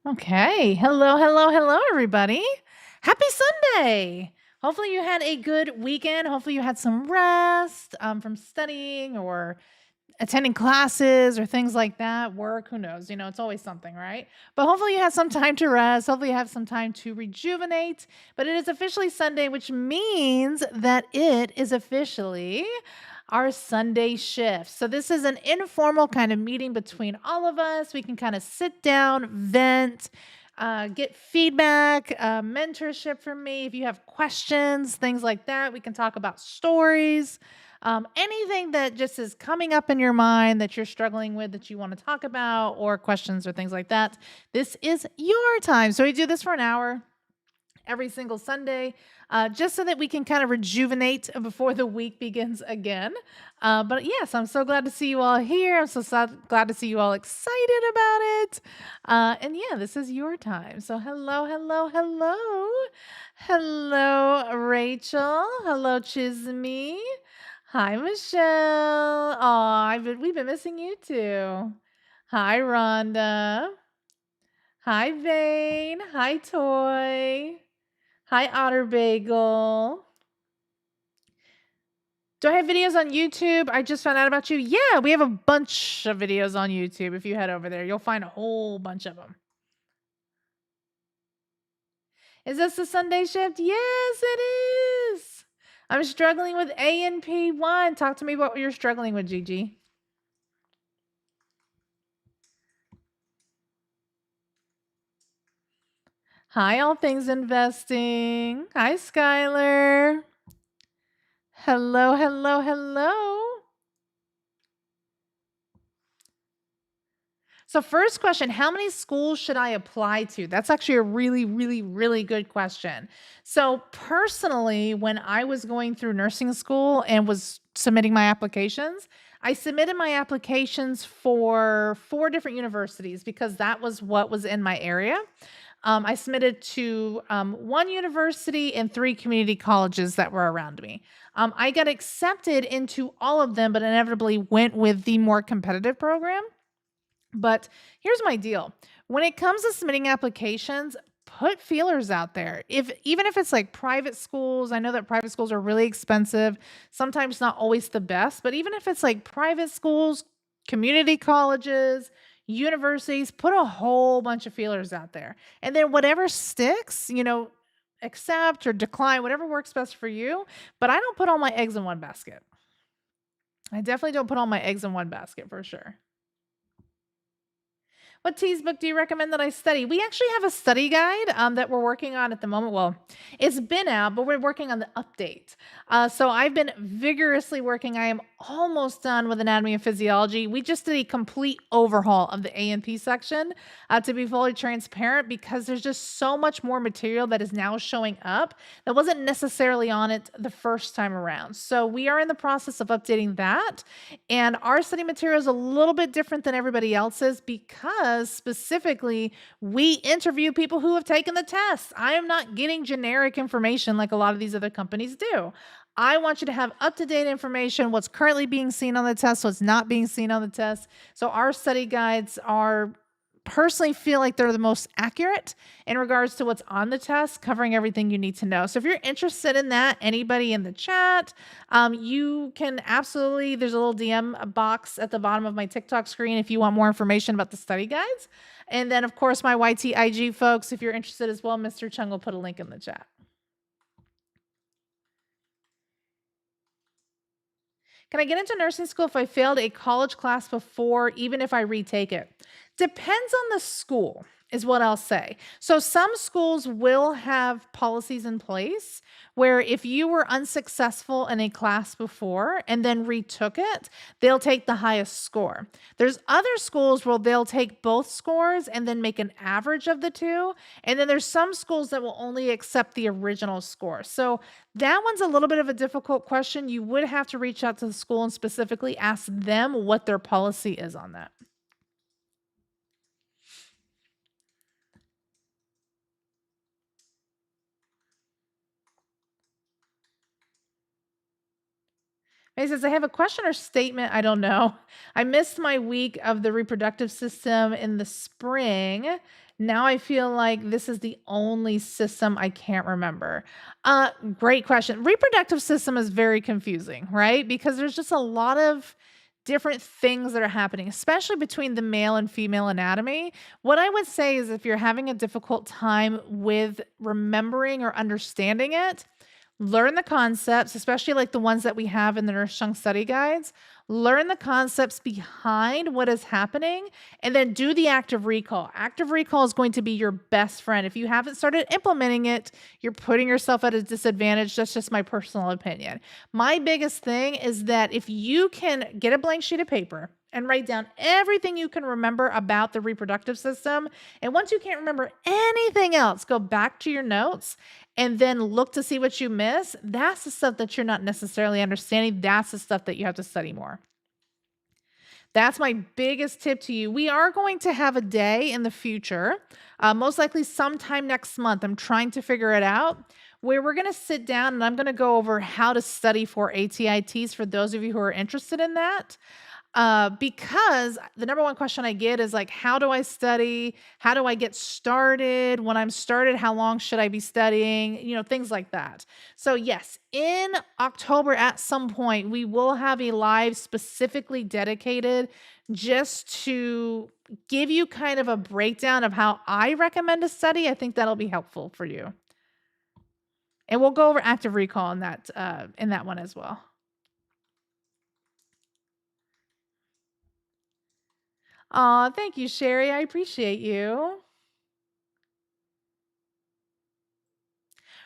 Okay. Hello, hello, hello, everybody. Happy Sunday. Hopefully, you had a good weekend. Hopefully, you had some rest from studying or attending classes or things like that. Work, who knows? It's always something, right? But hopefully, you had some time to rest. Hopefully, you have some time to rejuvenate. But it is officially Sunday, which means that it is officially our Sunday shift. So, this is an informal kind of meeting between all of us. We can kind of sit down, vent, get feedback, mentorship from me. If you have questions, things like that, we can talk about stories. Anything that just is coming up in your mind that you're struggling with that you want to talk about, or questions or things like that, this is your time. So, we do this for an hour every single Sunday, just so that we can kind of rejuvenate before the week begins again. But yes, I'm so glad to see you all here. I'm so glad to see you all excited about it. And yeah, this is your time. So hello, hello, hello. Hello, Rachel. Hello, Chisme. Hi, Michelle. We've been missing you too. Hi, Rhonda. Hi, Vane. Hi, Toy. Hi, Otter Bagel. Do I have videos on YouTube? I just found out about you. Yeah, we have a bunch of videos on YouTube. If you head over there, you'll find a whole bunch of them. Is this the Sunday shift? Yes, it is. I'm struggling with ANP1. Talk to me about what you're struggling with, Gigi. Hi, all things investing. Hi, Skylar. Hello, hello, hello. So, first question, how many schools should I apply to? That's actually a really, really, really good question. So, personally, when I was going through nursing school and was submitting my applications, I submitted my applications for four different universities because that was what was in my area. I submitted to one university and three community colleges that were around me. I got accepted into all of them, but inevitably went with the more competitive program. But here's my deal. When it comes to submitting applications, put feelers out there. If even if it's like private schools, I know that private schools are really expensive, sometimes not always the best, but even if it's like private schools, community colleges, universities, put a whole bunch of feelers out there. And then whatever sticks, accept or decline, whatever works best for you, but I don't put all my eggs in one basket. I definitely don't put all my eggs in one basket for sure. What tease book do you recommend that I study? We actually have a study guide that we're working on at the moment. Well, it's been out, but we're working on the update. So I've been vigorously working. I am almost done with anatomy and physiology. We just did a complete overhaul of the A&P section to be fully transparent because there's just so much more material that is now showing up that wasn't necessarily on it the first time around. So we are in the process of updating that. And our study material is a little bit different than everybody else's because specifically we interview people who have taken the test. I am not getting generic information like a lot of these other companies do. I want you to have up to date information, what's currently being seen on the test, what's not being seen on the test. So our study guides are personally feel like they're the most accurate in regards to what's on the test, covering everything you need to know. So if you're interested in that, anybody in the chat, you can absolutely, there's a little DM box at the bottom of my TikTok screen if you want more information about the study guides. And then, of course, my YTIG folks, if you're interested as well, Mr. Cheung will put a link in the chat. Can I get into nursing school if I failed a college class before, even if I retake it? Depends on the school, is what I'll say. So, some schools will have policies in place where if you were unsuccessful in a class before and then retook it, they'll take the highest score. There's other schools where they'll take both scores and then make an average of the two. And then there's some schools that will only accept the original score. So, that one's a little bit of a difficult question. You would have to reach out to the school and specifically ask them what their policy is on that. He says, I have a question or statement. I don't know. I missed my week of the reproductive system in the spring. Now I feel like this is the only system I can't remember. Great question. Reproductive system is very confusing, right? Because there's just a lot of different things that are happening, especially between the male and female anatomy. What I would say is if you're having a difficult time with remembering or understanding it, learn the concepts, especially like the ones that we have in the Nurse Chung study guides. Learn the concepts behind what is happening and then do the active recall. Active recall is going to be your best friend. If you haven't started implementing it, you're putting yourself at a disadvantage. That's just my personal opinion. My biggest thing is that if you can get a blank sheet of paper and write down everything you can remember about the reproductive system, and once you can't remember anything else, go back to your notes and then look to see what you miss. That's the stuff that you're not necessarily understanding. That's the stuff that you have to study more. That's my biggest tip to you. We are going to have a day in the future, most likely sometime next month. I'm trying to figure it out, where we're going to sit down and I'm going to go over how to study for ATITs for those of you who are interested in that. Because the number one question I get is like, how do I study? How do I get started? When I'm started, how long should I be studying? Things like that. So yes, in October at some point, we will have a live specifically dedicated just to give you kind of a breakdown of how I recommend to study. I think that'll be helpful for you. And we'll go over active recall in that one as well. Aw, thank you, Sherry. I appreciate you.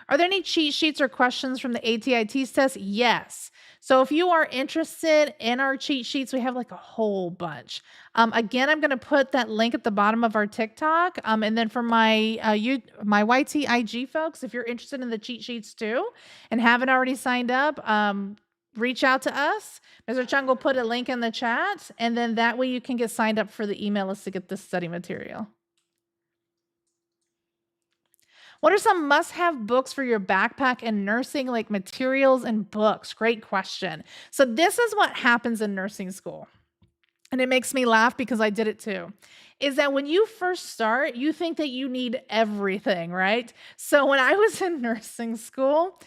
Are there any cheat sheets or questions from the ATITs test? Yes. So if you are interested in our cheat sheets, we have like a whole bunch. Again, I'm going to put that link at the bottom of our TikTok. And then for my YTIG folks, if you're interested in the cheat sheets too and haven't already signed up, reach out to us. Mr. Chung will put a link in the chat, and then that way you can get signed up for the email list to get this study material. What are some must-have books for your backpack in nursing, like materials and books? Great question. So this is what happens in nursing school. And it makes me laugh because I did it too. Is that when you first start, you think that you need everything, right? So when I was in nursing school,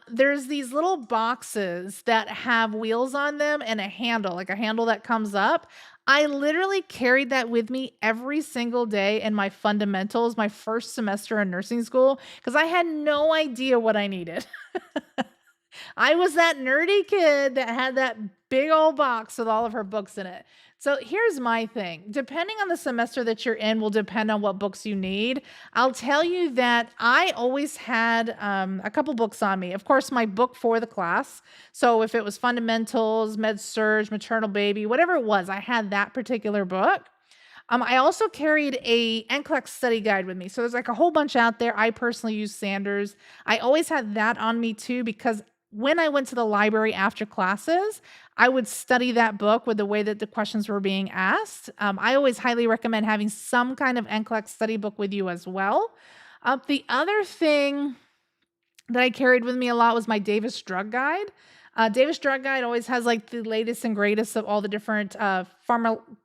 there's these little boxes that have wheels on them and a handle, like a handle that comes up. I literally carried that with me every single day in my fundamentals, my first semester in nursing school, because I had no idea what I needed. I was that nerdy kid that had that big old box with all of her books in it. So here's my thing. Depending on the semester that you're in will depend on what books you need. I'll tell you that I always had a couple books on me. Of course, my book for the class. So if it was fundamentals, med surg, maternal baby, whatever it was, I had that particular book. I also carried a NCLEX study guide with me. So there's like a whole bunch out there. I personally use Sanders. I always had that on me too, because when I went to the library after classes, I would study that book with the way that the questions were being asked. I always highly recommend having some kind of NCLEX study book with you as well. The other thing that I carried with me a lot was my Davis Drug Guide. Davis Drug Guide always has like the latest and greatest of all the different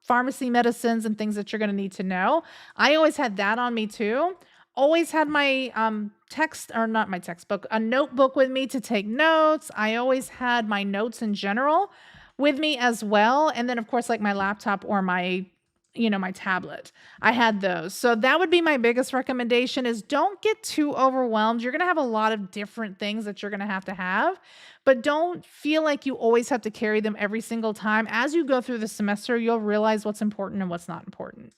pharmacy medicines and things that you're going to need to know. I always had that on me too. Always had my not my textbook, a notebook with me to take notes. I always had my notes in general with me as well. And then of course, like my laptop or my my tablet. I had those. So that would be my biggest recommendation is don't get too overwhelmed. You're going to have a lot of different things that you're going to have, but don't feel like you always have to carry them every single time. As you go through the semester, you'll realize what's important and what's not important.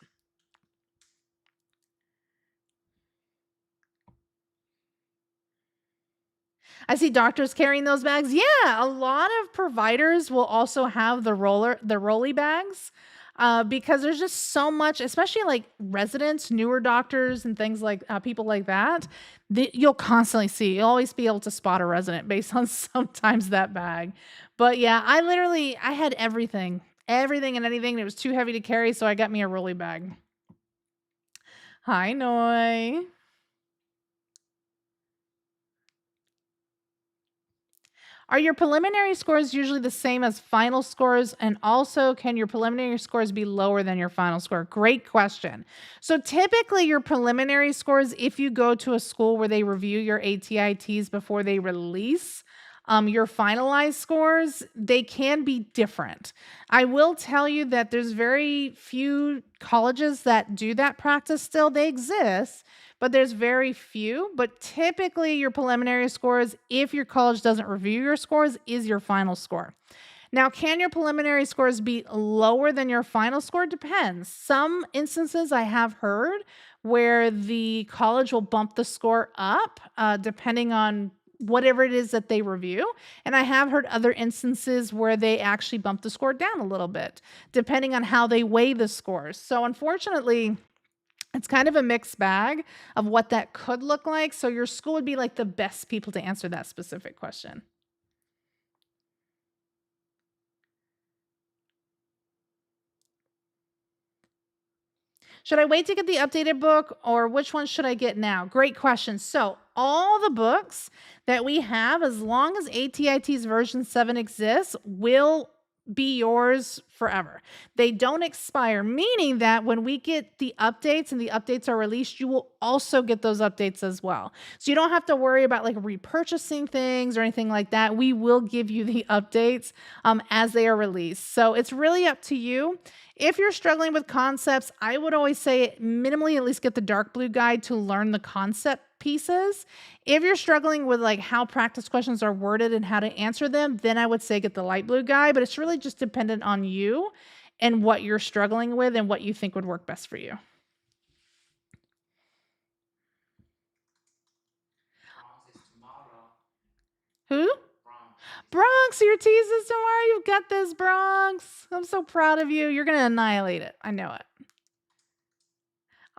I see doctors carrying those bags. Yeah, a lot of providers will also have the rolly bags. Because there's just so much, especially like residents, newer doctors, and things like people like that. You'll constantly see. You'll always be able to spot a resident based on sometimes that bag. But yeah, I had everything and anything. It was too heavy to carry, so I got me a rolly bag. Hi, Noi. Are your preliminary scores usually the same as final scores? And also, can your preliminary scores be lower than your final score? Great question. So typically your preliminary scores, if you go to a school where they review your ATITs before they release your finalized scores, they can be different. I will tell you that there's very few colleges that do that practice still. They exist, but there's very few. But typically, your preliminary scores, if your college doesn't review your scores, is your final score. Now, can your preliminary scores be lower than your final score? Depends. Some instances I have heard where the college will bump the score up depending on whatever it is that they review. And I have heard other instances where they actually bump the score down a little bit, depending on how they weigh the scores. So, unfortunately, it's kind of a mixed bag of what that could look like. So, your school would be like the best people to answer that specific question. Should I wait to get the updated book or which one should I get now? Great question. So, all the books that we have, as long as ATIT's version 7 exists, will be yours forever. They don't expire, meaning that when we get the updates and the updates are released, you will also get those updates as well. So you don't have to worry about like repurchasing things or anything like that. We will give you the updates as they are released. So it's really up to you. If you're struggling with concepts, I would always say minimally at least get the dark blue guide to learn the concept pieces. If you're struggling with like how practice questions are worded and how to answer them, then I would say get the light blue guide, but it's really just dependent on you and what you're struggling with and what you think would work best for you. Who? Bronx, your teases tomorrow. You've got this, Bronx. I'm so proud of you. You're going to annihilate it. I know it.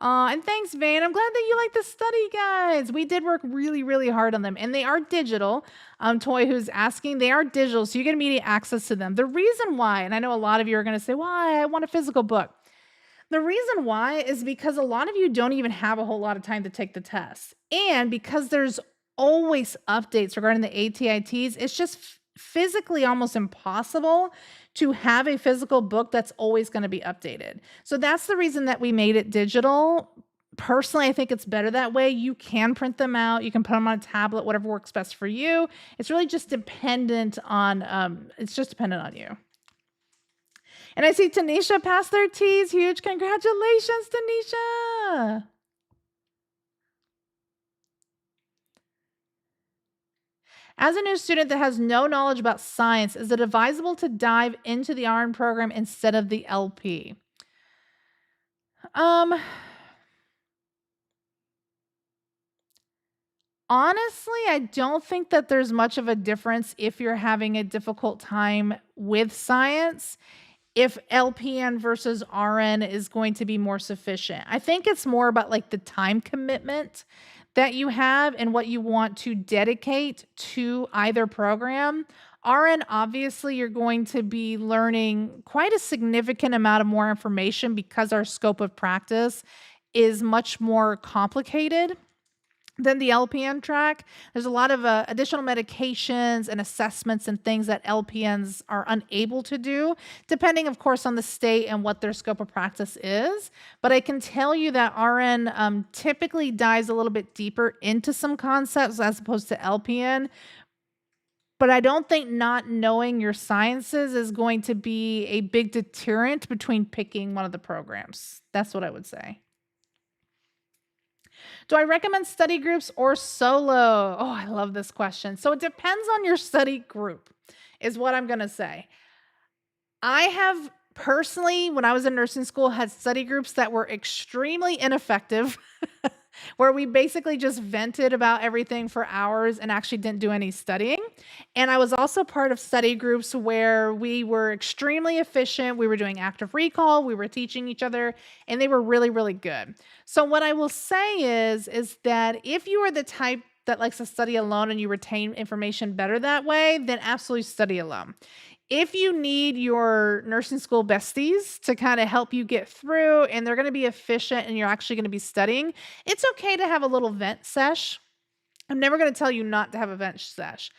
And thanks, Vane. I'm glad that you like the study guides. We did work really, really hard on them, and they are digital. Toy, who's asking, they are digital, so you get immediate access to them. The reason why, and I know a lot of you are going to say, why? I want a physical book. The reason why is because a lot of you don't even have a whole lot of time to take the test. And because there's always updates regarding the ATITs, it's just physically almost impossible to have a physical book that's always going to be updated. So that's the reason that we made it digital. Personally, I think it's better that way. You can print them out. You can put them on a tablet, whatever works best for you. It's really just dependent on, you. And I see Tanisha passed their T's. Huge congratulations, Tanisha. As a new student that has no knowledge about science, is it advisable to dive into the RN program instead of the LP? Honestly, I don't think that there's much of a difference if you're having a difficult time with science, if LPN versus RN is going to be more sufficient. I think it's more about like the time commitment that you have and what you want to dedicate to either program. RN, obviously, you're going to be learning quite a significant amount of more information because our scope of practice is much more complicated than the LPN track. There's a lot of additional medications and assessments and things that LPNs are unable to do, depending, of course, on the state and what their scope of practice is. But I can tell you that RN typically dives a little bit deeper into some concepts as opposed to LPN. But I don't think not knowing your sciences is going to be a big deterrent between picking one of the programs. That's what I would say. Do I recommend study groups or solo? Oh, I love this question. So it depends on your study group, is what I'm going to say. I have personally, when I was in nursing school, had study groups that were extremely ineffective, where we basically just vented about everything for hours and actually didn't do any studying. And I was also part of study groups where we were extremely efficient. We were doing active recall, we were teaching each other, and they were really, really good. So what I will say is that if you are the type that likes to study alone and you retain information better that way, then absolutely study alone. If you need your nursing school besties to kind of help you get through and they're going to be efficient and you're actually going to be studying, it's okay to have a little vent sesh. I'm never going to tell you not to have a vent sesh.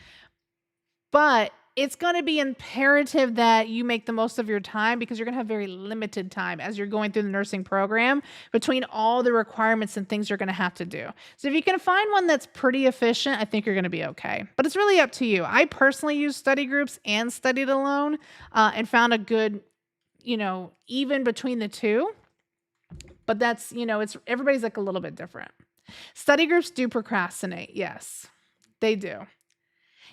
But it's gonna be imperative that you make the most of your time because you're gonna have very limited time as you're going through the nursing program between all the requirements and things you're gonna have to do. So if you can find one that's pretty efficient, I think you're gonna be okay. But it's really up to you. I personally use study groups and studied alone, and found a good, even between the two. But that's, it's everybody's like a little bit different. Study groups do procrastinate. Yes, they do.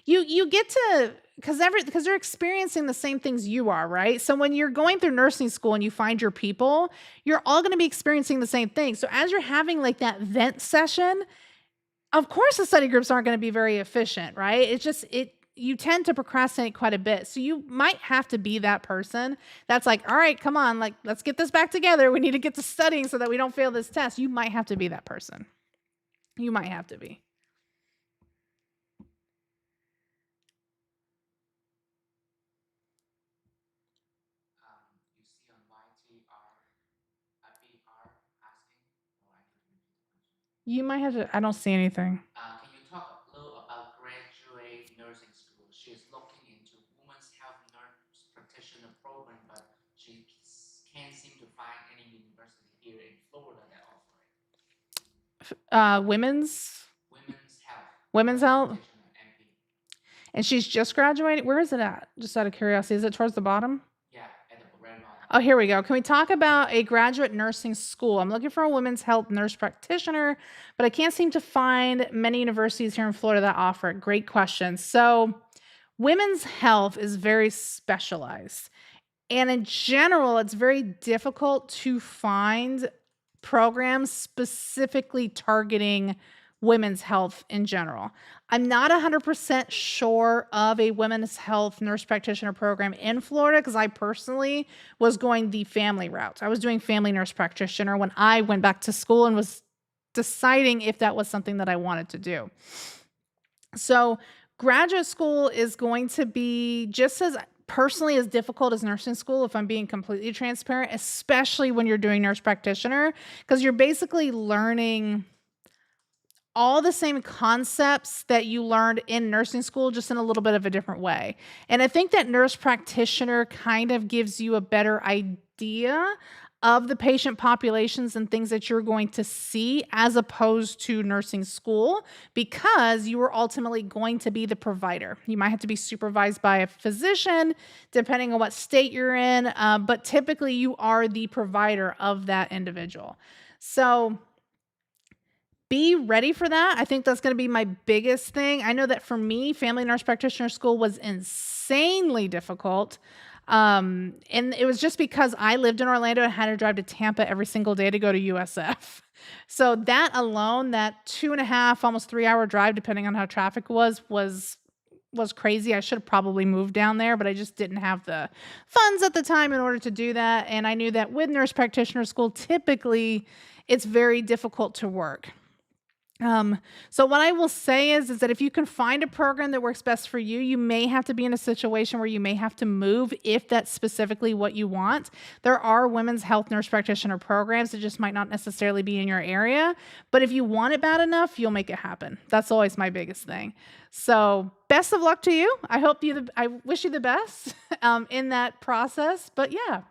You get to because they're experiencing the same things you are, right? So when you're going through nursing school and you find your people, you're all going to be experiencing the same thing. So as you're having like that vent session, of course the study groups aren't going to be very efficient, right? It's just it you tend to procrastinate quite a bit. So you might have to be that person that's like, "All right, come on, like let's get this back together. We need to get to studying so that we don't fail this test." You might have to be that person. You might have to be. You might have to I don't see anything. Women's women's health. And she's just graduated. Where is it at? Just out of curiosity, is it towards the bottom? Oh, here we go. Can we talk about a graduate nursing school? I'm looking for a women's health nurse practitioner, but I can't seem to find many universities here in Florida that offer it. Great question. So, women's health is very specialized. And in general, it's very difficult to find programs specifically targeting women's health in general. I'm not 100% sure of a women's health nurse practitioner program in Florida because I personally was going the family route. I was doing family nurse practitioner when I went back to school and was deciding if that was something that I wanted to do. So, graduate school is going to be just as personally as difficult as nursing school, if I'm being completely transparent, especially when you're doing nurse practitioner, because you're basically learning all the same concepts that you learned in nursing school, just in a little bit of a different way. And I think that nurse practitioner kind of gives you a better idea of the patient populations and things that you're going to see as opposed to nursing school because you are ultimately going to be the provider. You might have to be supervised by a physician depending on what state you're in, but typically you are the provider of that individual. So be ready for that. I think that's going to be my biggest thing. I know that for me, family nurse practitioner school was insanely difficult. And it was just because I lived in Orlando and had to drive to Tampa every single day to go to USF. So that alone, that 2.5, almost 3 hour drive, depending on how traffic was crazy. I should have probably moved down there, but I just didn't have the funds at the time in order to do that. And I knew that with nurse practitioner school, typically it's very difficult to work. So what I will say is that if you can find a program that works best for you, you may have to be in a situation where you may have to move if that's specifically what you want. There are women's health nurse practitioner programs that just might not necessarily be in your area, but if you want it bad enough, you'll make it happen. That's always my biggest thing. So best of luck to you. I wish you the best in that process. But yeah,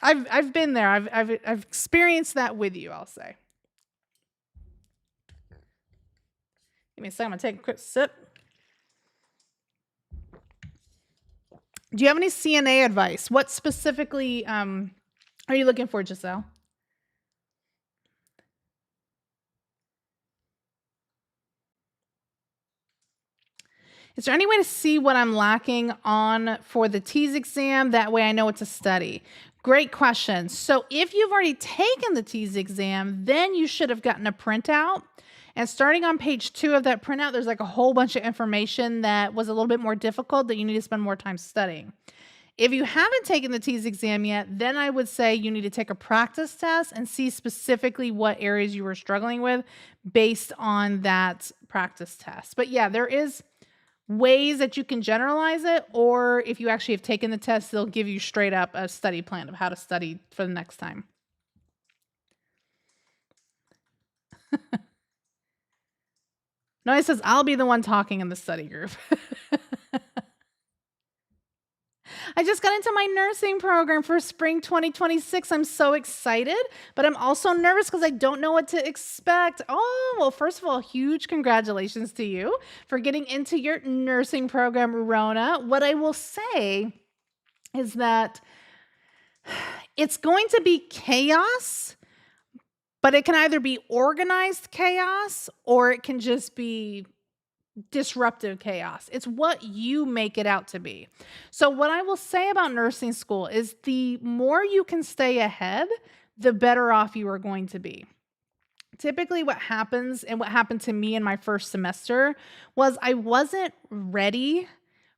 I've been there. I've experienced that with you, I'll say. Give me a second. I'm going to take a quick sip. Do you have any CNA advice? What specifically are you looking for, Giselle? Is there any way to see what I'm lacking on for the TEAS exam? That way I know what to study. Great question. So if you've already taken the TEAS exam, then you should have gotten a printout. And starting on page 2 of that printout, there's like a whole bunch of information that was a little bit more difficult that you need to spend more time studying. If you haven't taken the TEAS exam yet, then I would say you need to take a practice test and see specifically what areas you were struggling with based on that practice test. But yeah, there is ways that you can generalize it, or if you actually have taken the test, they'll give you straight up a study plan of how to study for the next time. No, it says I'll be the one talking in the study group. I just got into my nursing program for spring 2026. I'm so excited, but I'm also nervous because I don't know what to expect. Oh, well, first of all, huge congratulations to you for getting into your nursing program, Rona. What I will say is that it's going to be chaos, but it can either be organized chaos or it can just be disruptive chaos. It's what you make it out to be. So, what I will say about nursing school is the more you can stay ahead, the better off you are going to be. Typically, what happens and what happened to me in my first semester was I wasn't ready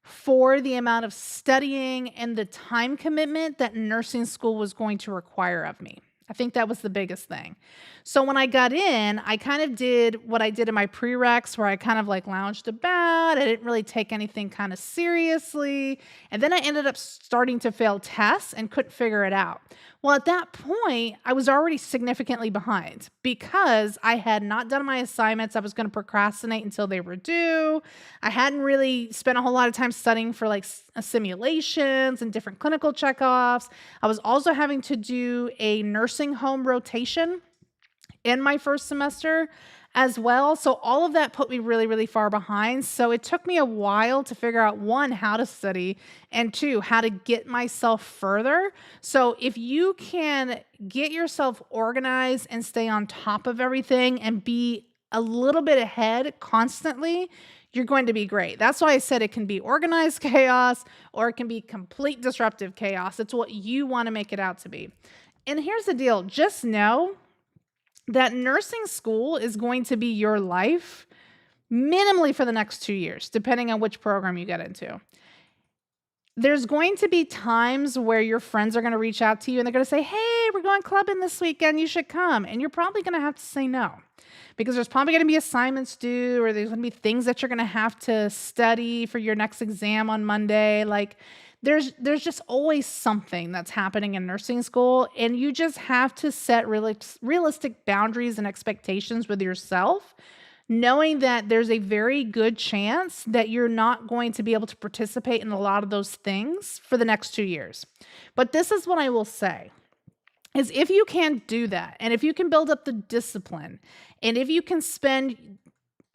for the amount of studying and the time commitment that nursing school was going to require of me. I think that was the biggest thing. So when I got in, I kind of did what I did in my prereqs where I kind of like lounged about. I didn't really take anything kind of seriously. And then I ended up starting to fail tests and couldn't figure it out. Well, at that point, I was already significantly behind because I had not done my assignments. I was going to procrastinate until they were due. I hadn't really spent a whole lot of time studying for like simulations and different clinical checkoffs. I was also having to do a nursing home rotation in my first semester as well. So all of that put me really, really far behind. So it took me a while to figure out, one, how to study, and two, how to get myself further. So if you can get yourself organized and stay on top of everything and be a little bit ahead constantly, you're going to be great. That's why I said it can be organized chaos or it can be complete disruptive chaos. It's what you want to make it out to be. And here's the deal. Just know that nursing school is going to be your life minimally for the next 2 years, depending on which program you get into. There's going to be times where your friends are going to reach out to you and they're going to say, hey, we're going clubbing this weekend. You should come. And you're probably going to have to say no because there's probably going to be assignments due or there's going to be things that you're going to have to study for your next exam on Monday. Like, there's just always something that's happening in nursing school, and you just have to set realistic boundaries and expectations with yourself, knowing that there's a very good chance that you're not going to be able to participate in a lot of those things for the next 2 years. But this is what I will say, is if you can do that, and if you can build up the discipline, and if you can spend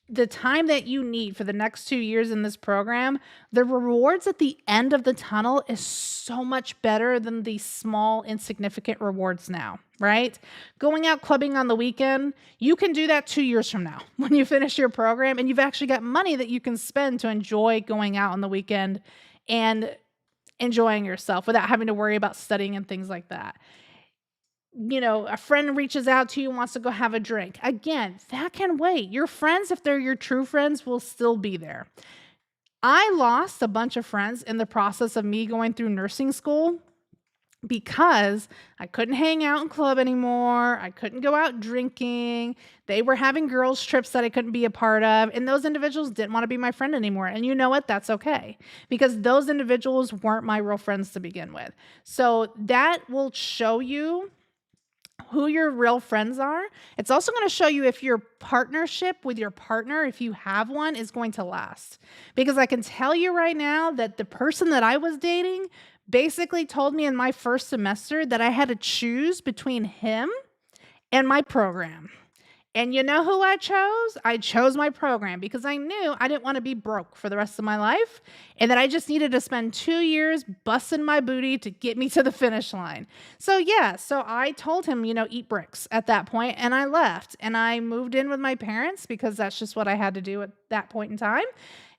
the time that you need for the next 2 years in this program, the rewards at the end of the tunnel is so much better than the small, insignificant rewards now, right? Going out clubbing on the weekend, you can do that 2 years from now when you finish your program and you've actually got money that you can spend to enjoy going out on the weekend and enjoying yourself without having to worry about studying and things like that. You know, a friend reaches out to you and wants to go have a drink. Again, that can wait. Your friends, if they're your true friends, will still be there. I lost a bunch of friends in the process of me going through nursing school because I couldn't hang out in club anymore. I couldn't go out drinking. They were having girls' trips that I couldn't be a part of. And those individuals didn't want to be my friend anymore. And you know what? That's okay. Because those individuals weren't my real friends to begin with. So that will show you who your real friends are. It's also going to show you if your partnership with your partner, if you have one, is going to last. Because I can tell you right now that the person that I was dating basically told me in my first semester that I had to choose between him and my program. And you know who I chose? I chose my program because I knew I didn't want to be broke for the rest of my life and that I just needed to spend 2 years busting my booty to get me to the finish line. So I told him, eat bricks at that point, and I left and I moved in with my parents because that's just what I had to do at that point in time.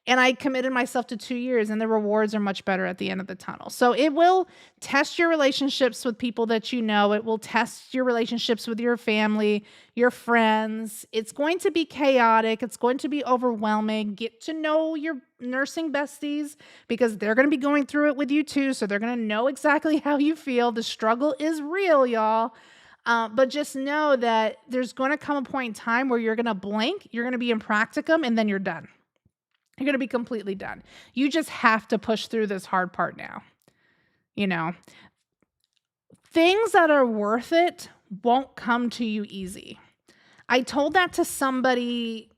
And I committed myself to 2 years, and the rewards are much better at the end of the tunnel. So it will test your relationships with people that you know. It will test your relationships with your family, your friends. It's going to be chaotic. It's going to be overwhelming. Get to know your nursing besties because they're going to be going through it with you too. So they're going to know exactly how you feel. The struggle is real, y'all. But just know that there's going to come a point in time where you're going to blink, you're going to be in practicum, and then you're done. You're going to be completely done. You just have to push through this hard part now. Things that are worth it won't come to you easy. I told that to somebody,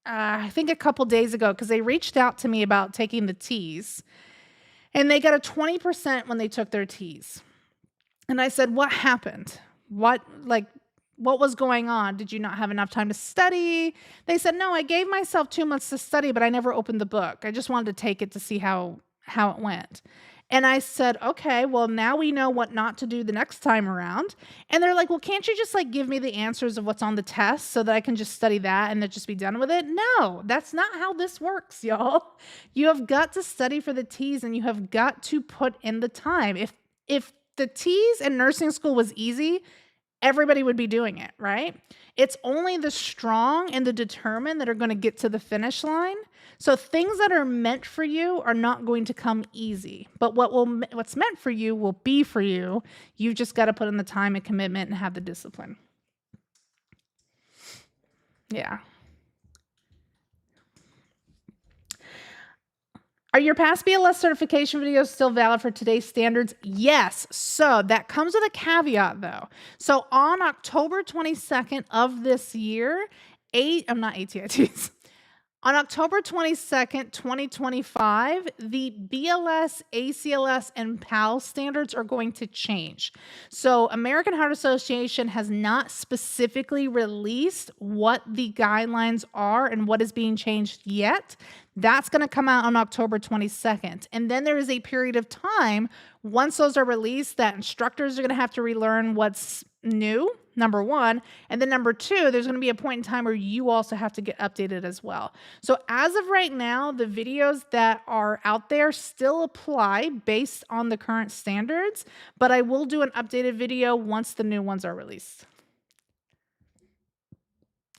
I think a couple days ago, because they reached out to me about taking the T's. And they got a 20% when they took their T's. And I said, what happened? What was going on? Did you not have enough time to study? They said, no, I gave myself 2 months to study, but I never opened the book. I just wanted to take it to see how it went. And I said, okay, well, now we know what not to do the next time around. And they're like, well, can't you just give me the answers of what's on the test so that I can just study that and then just be done with it? No, that's not how this works, y'all. You have got to study for the T's and you have got to put in the time. If the T's in nursing school was easy, everybody would be doing it, right? It's only the strong and the determined that are going to get to the finish line. So things that are meant for you are not going to come easy, but what's meant for you will be for you. You've just got to put in the time and commitment and have the discipline. Yeah. Are your past BLS certification videos still valid for today's standards? Yes. So that comes with a caveat though. So on October 22nd of this year, not ATITs. On October 22nd, 2025, the BLS, ACLS, and PAL standards are going to change. So American Heart Association has not specifically released what the guidelines are and what is being changed yet. That's going to come out on October 22nd. And then there is a period of time, once those are released, that instructors are going to have to relearn what's new, number one. And then number two, there's going to be a point in time where you also have to get updated as well. So as of right now, the videos that are out there still apply based on the current standards, but I will do an updated video once the new ones are released.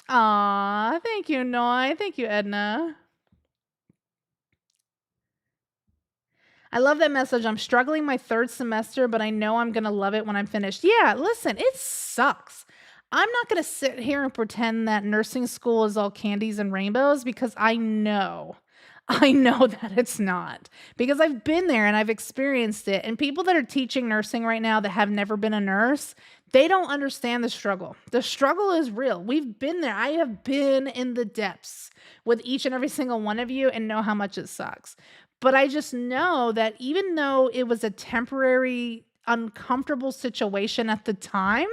Aw, thank you, Noi. Thank you, Edna. I love that message. I'm struggling my third semester, but I know I'm going to love it when I'm finished. Yeah, listen, it sucks. I'm not going to sit here and pretend that nursing school is all candies and rainbows because I know that it's not, because I've been there and I've experienced it. And people that are teaching nursing right now that have never been a nurse, they don't understand the struggle. The struggle is real. We've been there. I have been in the depths with each and every single one of you and know how much it sucks. But I just know that even though it was a temporary, uncomfortable situation at the time,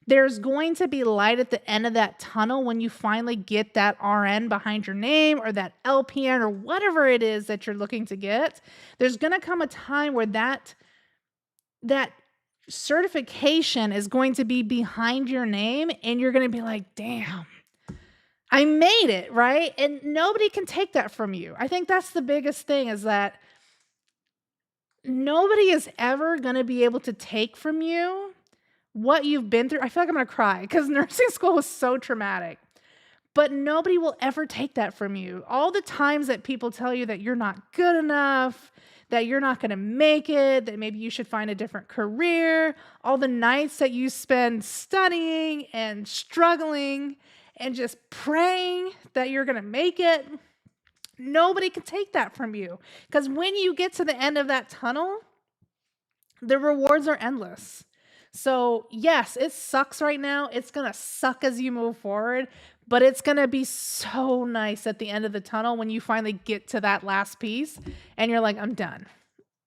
there's going to be light at the end of that tunnel when you finally get that RN behind your name or that LPN or whatever it is that you're looking to get. There's going to come a time where that certification is going to be behind your name and you're going to be like, damn, I made it, right? And nobody can take that from you. I think that's the biggest thing, is that nobody is ever going to be able to take from you what you've been through. I feel like I'm going to cry because nursing school was so traumatic, but nobody will ever take that from you. All the times that people tell you that you're not good enough, that you're not going to make it, that maybe you should find a different career, all the nights that you spend studying and struggling and just praying that you're going to make it, nobody can take that from you. Because when you get to the end of that tunnel, the rewards are endless. So yes, it sucks right now. It's going to suck as you move forward, but it's going to be so nice at the end of the tunnel when you finally get to that last piece and you're like, I'm done.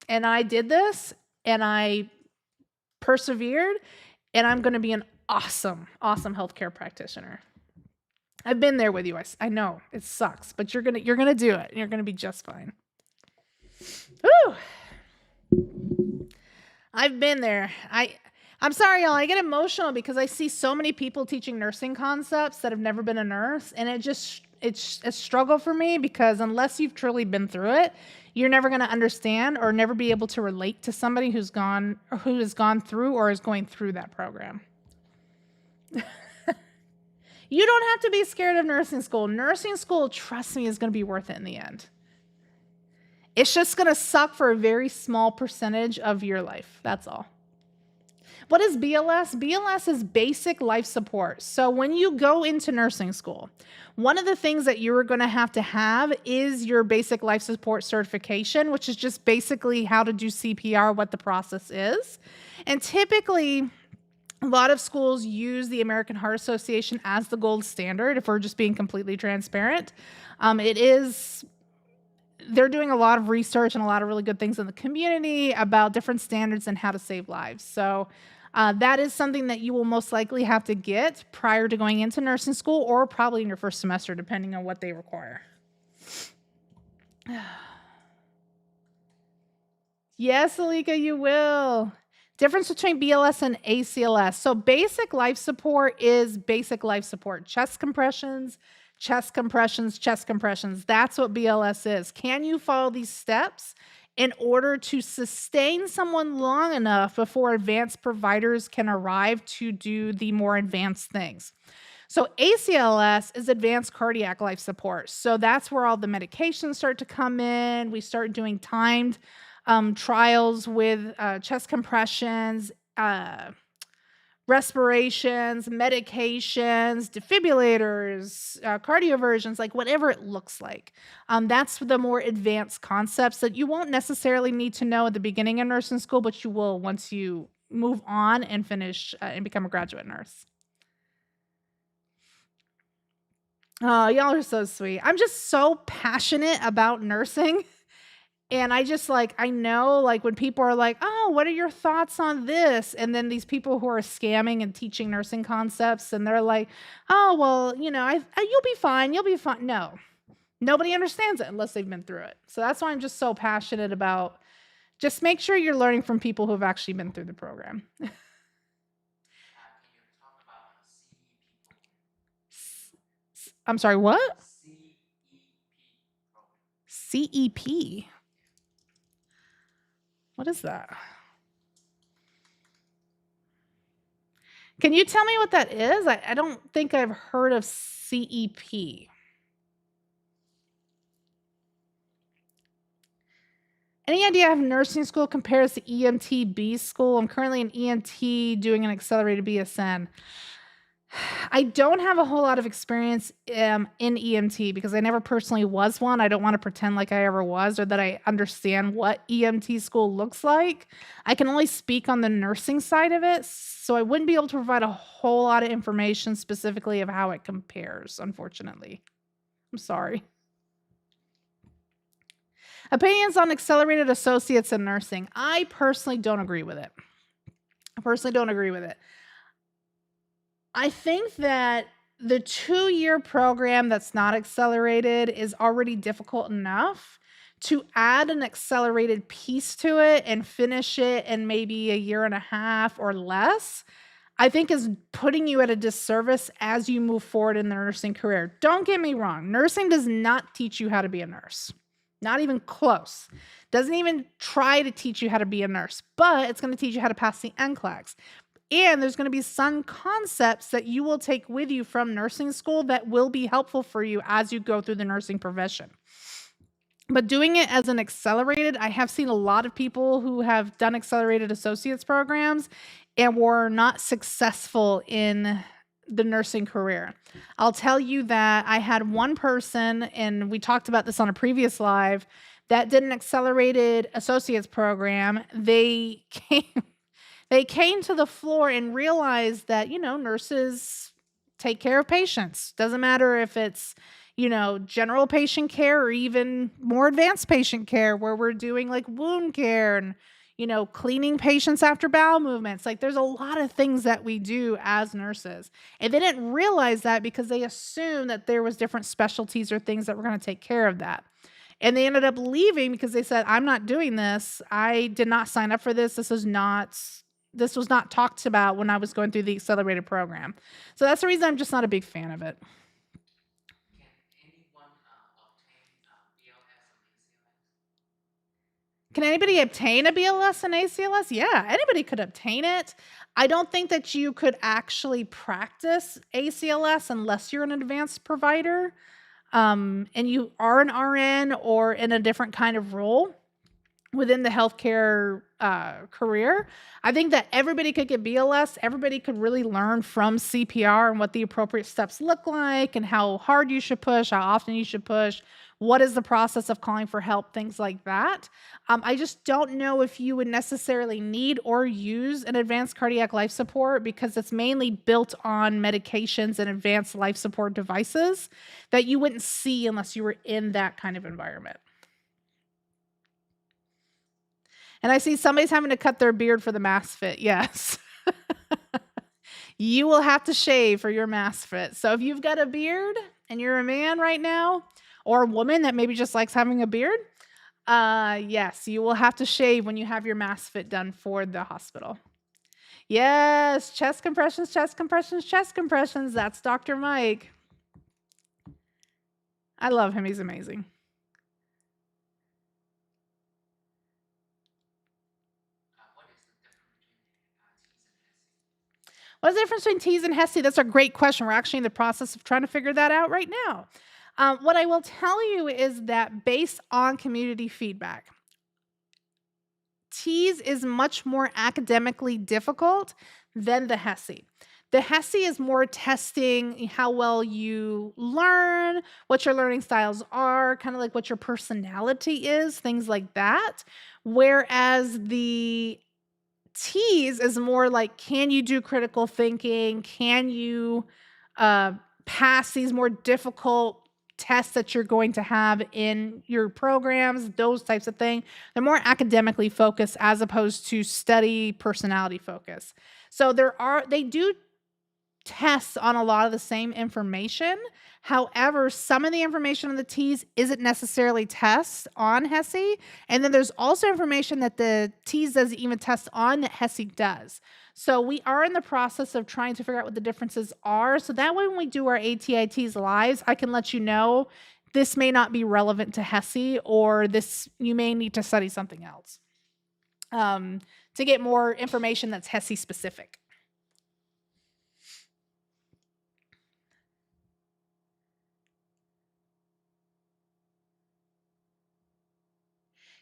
And I did this and I persevered and I'm going to be an awesome, awesome healthcare practitioner. I've been there with you. I know it sucks, but you're gonna do it and you're gonna be just fine. Woo! I've been there. I'm sorry, y'all. I get emotional because I see so many people teaching nursing concepts that have never been a nurse, and it's a struggle for me because unless you've truly been through it, you're never going to understand or never be able to relate to somebody who has gone through or is going through that program. You don't have to be scared of nursing school. Nursing school, trust me, is going to be worth it in the end. It's just going to suck for a very small percentage of your life. That's all. What is BLS? BLS is basic life support. So when you go into nursing school, one of the things that you're going to have is your basic life support certification, which is just basically how to do CPR, what the process is. And typically, a lot of schools use the American Heart Association as the gold standard, if we're just being completely transparent. It is they're doing a lot of research and a lot of really good things in the community about different standards and how to save lives. So that is something that you will most likely have to get prior to going into nursing school, or probably in your first semester, depending on what they require. Yes, Alika, you will. Difference between BLS and ACLS. So basic life support is basic life support. Chest compressions, chest compressions, chest compressions. That's what BLS is. Can you follow these steps in order to sustain someone long enough before advanced providers can arrive to do the more advanced things? So ACLS is advanced cardiac life support. So that's where all the medications start to come in. We start doing timed trials with chest compressions, respirations, medications, defibrillators, cardioversions, like whatever it looks like. That's the more advanced concepts that you won't necessarily need to know at the beginning of nursing school, but you will once you move on and finish and become a graduate nurse. Oh, y'all are so sweet. I'm just so passionate about nursing. And I just I know when people are like, oh, what are your thoughts on this? And then these people who are scamming and teaching nursing concepts, and they're like, oh, well, you'll be fine. You'll be fine. No, nobody understands it unless they've been through it. So that's why I'm just so passionate about just make sure you're learning from people who have actually been through the program. I'm sorry, what? CEP. What is that? Can you tell me what that is? I don't think I've heard of CEP. Any idea how nursing school compares to EMT school? I'm currently an EMT doing an accelerated BSN. I don't have a whole lot of experience in EMT because I never personally was one. I don't want to pretend like I ever was or that I understand what EMT school looks like. I can only speak on the nursing side of it, so I wouldn't be able to provide a whole lot of information specifically of how it compares, unfortunately. I'm sorry. Opinions on accelerated associates in nursing. I personally don't agree with it. I think that the 2-year program that's not accelerated is already difficult enough. To add an accelerated piece to it and finish it in maybe a year and a half or less, I think is putting you at a disservice as you move forward in the nursing career. Don't get me wrong. Nursing does not teach you how to be a nurse. Not even close. Doesn't even try to teach you how to be a nurse, but it's going to teach you how to pass the NCLEX. And there's going to be some concepts that you will take with you from nursing school that will be helpful for you as you go through the nursing profession. But doing it as an accelerated, I have seen a lot of people who have done accelerated associates programs and were not successful in the nursing career. I'll tell you that I had one person, and we talked about this on a previous live, that did an accelerated associates program. They came to the floor and realized that, nurses take care of patients. Doesn't matter if it's, general patient care or even more advanced patient care where we're doing wound care and, cleaning patients after bowel movements. There's a lot of things that we do as nurses. And they didn't realize that because they assumed that there was different specialties or things that were going to take care of that. And they ended up leaving because they said, I'm not doing this. I did not sign up for this. This was not talked about when I was going through the accelerated program. So that's the reason I'm just not a big fan of it. Can anybody obtain a BLS and ACLS? Yeah, anybody could obtain it. I don't think that you could actually practice ACLS unless you're an advanced provider and you are an RN or in a different kind of role within the healthcare career. I think that everybody could get BLS. Everybody could really learn from CPR and what the appropriate steps look like and how hard you should push, how often you should push, what is the process of calling for help, things like that. I just don't know if you would necessarily need or use an advanced cardiac life support because it's mainly built on medications and advanced life support devices that you wouldn't see unless you were in that kind of environment. And I see somebody's having to cut their beard for the mask fit. Yes. You will have to shave for your mask fit. So if you've got a beard and you're a man right now, or a woman that maybe just likes having a beard, yes, you will have to shave when you have your mask fit done for the hospital. Yes, chest compressions, chest compressions, chest compressions. That's Dr. Mike. I love him. He's amazing. What's the difference between T's and HESI? That's a great question. We're actually in the process of trying to figure that out right now. What I will tell you is that based on community feedback, T's is much more academically difficult than the HESI. The HESI is more testing how well you learn, what your learning styles are, kind of like what your personality is, things like that. Whereas the T's is more like, can you do critical thinking? Can you pass these more difficult tests that you're going to have in your programs? Those types of things. They're more academically focused as opposed to study personality focus. So they do tests on a lot of the same information. However, some of the information on the T's isn't necessarily tests on HESI. And then there's also information that the T's doesn't even test on that HESI does. So we are in the process of trying to figure out what the differences are. So that way when we do our ATITs lives, I can let you know this may not be relevant to HESI, or this you may need to study something else to get more information that's HESI specific.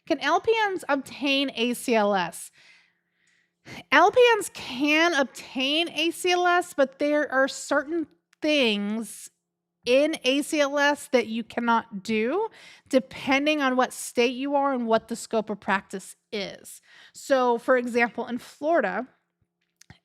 Can LPNs obtain ACLS? LPNs can obtain ACLS, but there are certain things in ACLS that you cannot do depending on what state you are and what the scope of practice is. So, for example, in Florida,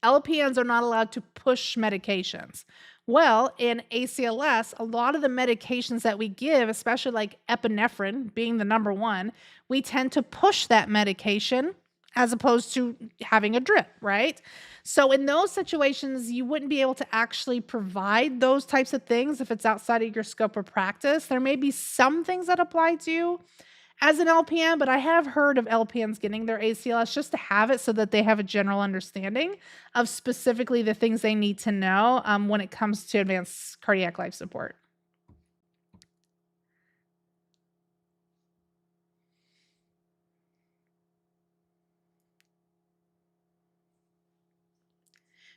LPNs are not allowed to push medications. Well, in ACLS, a lot of the medications that we give, especially like epinephrine being the number one, we tend to push that medication as opposed to having a drip, right? So in those situations, you wouldn't be able to actually provide those types of things if it's outside of your scope of practice. There may be some things that apply to you as an LPN, but I have heard of LPNs getting their ACLS just to have it so that they have a general understanding of specifically the things they need to know when it comes to advanced cardiac life support.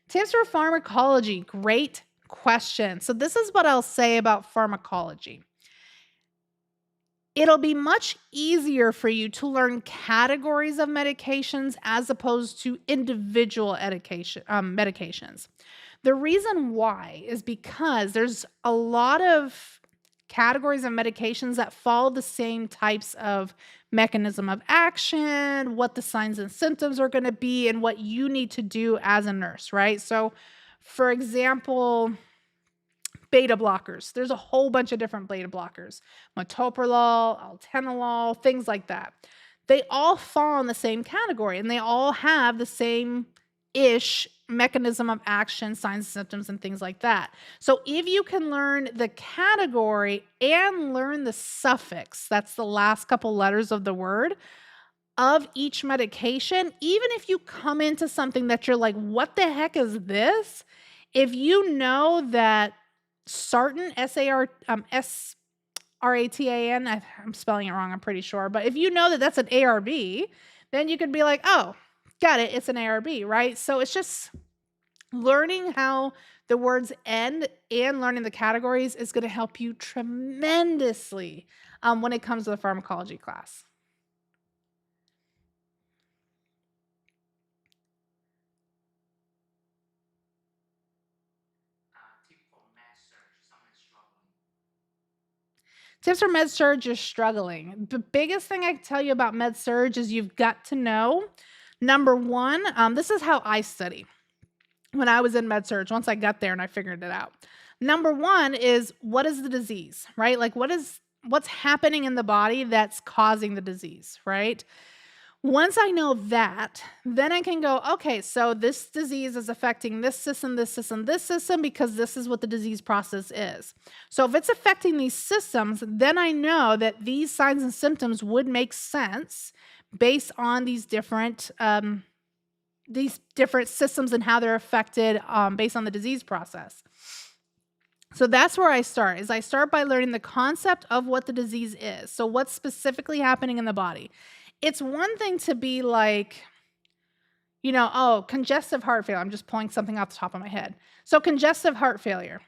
Tips for pharmacology. Great question. So this is what I'll say about pharmacology. It'll be much easier for you to learn categories of medications as opposed to individual medications. The reason why is because there's a lot of categories of medications that follow the same types of mechanism of action, what the signs and symptoms are going to be, and what you need to do as a nurse, right? So, for example, beta blockers. There's a whole bunch of different beta blockers. Metoprolol, altenolol, things like that. They all fall in the same category and they all have the same-ish mechanism of action, signs, symptoms, and things like that. So if you can learn the category and learn the suffix, that's the last couple letters of the word, of each medication, even if you come into something that you're like, what the heck is this? If you know that Sartan, S-A-R-T-A-N, I'm spelling it wrong, I'm pretty sure. But if you know that that's an ARB, then you could be like, oh, got it, it's an ARB, right? So it's just learning how the words end and learning the categories is going to help you tremendously when it comes to the pharmacology class. Tips for med surg, you're struggling. The biggest thing I can tell you about med surg is you've got to know, number one, this is how I study when I was in med surg, once I got there and I figured it out. Number one is, what is the disease, right? Like what's happening in the body that's causing the disease, right? Once I know that, then I can go, okay, so this disease is affecting this system, this system, this system, because this is what the disease process is. So if it's affecting these systems, then I know that these signs and symptoms would make sense based on these different systems and how they're affected based on the disease process. So that's where I start, is I start by learning the concept of what the disease is. So what's specifically happening in the body. It's one thing to be like, oh, congestive heart failure. I'm just pulling something off the top of my head. So congestive heart failure.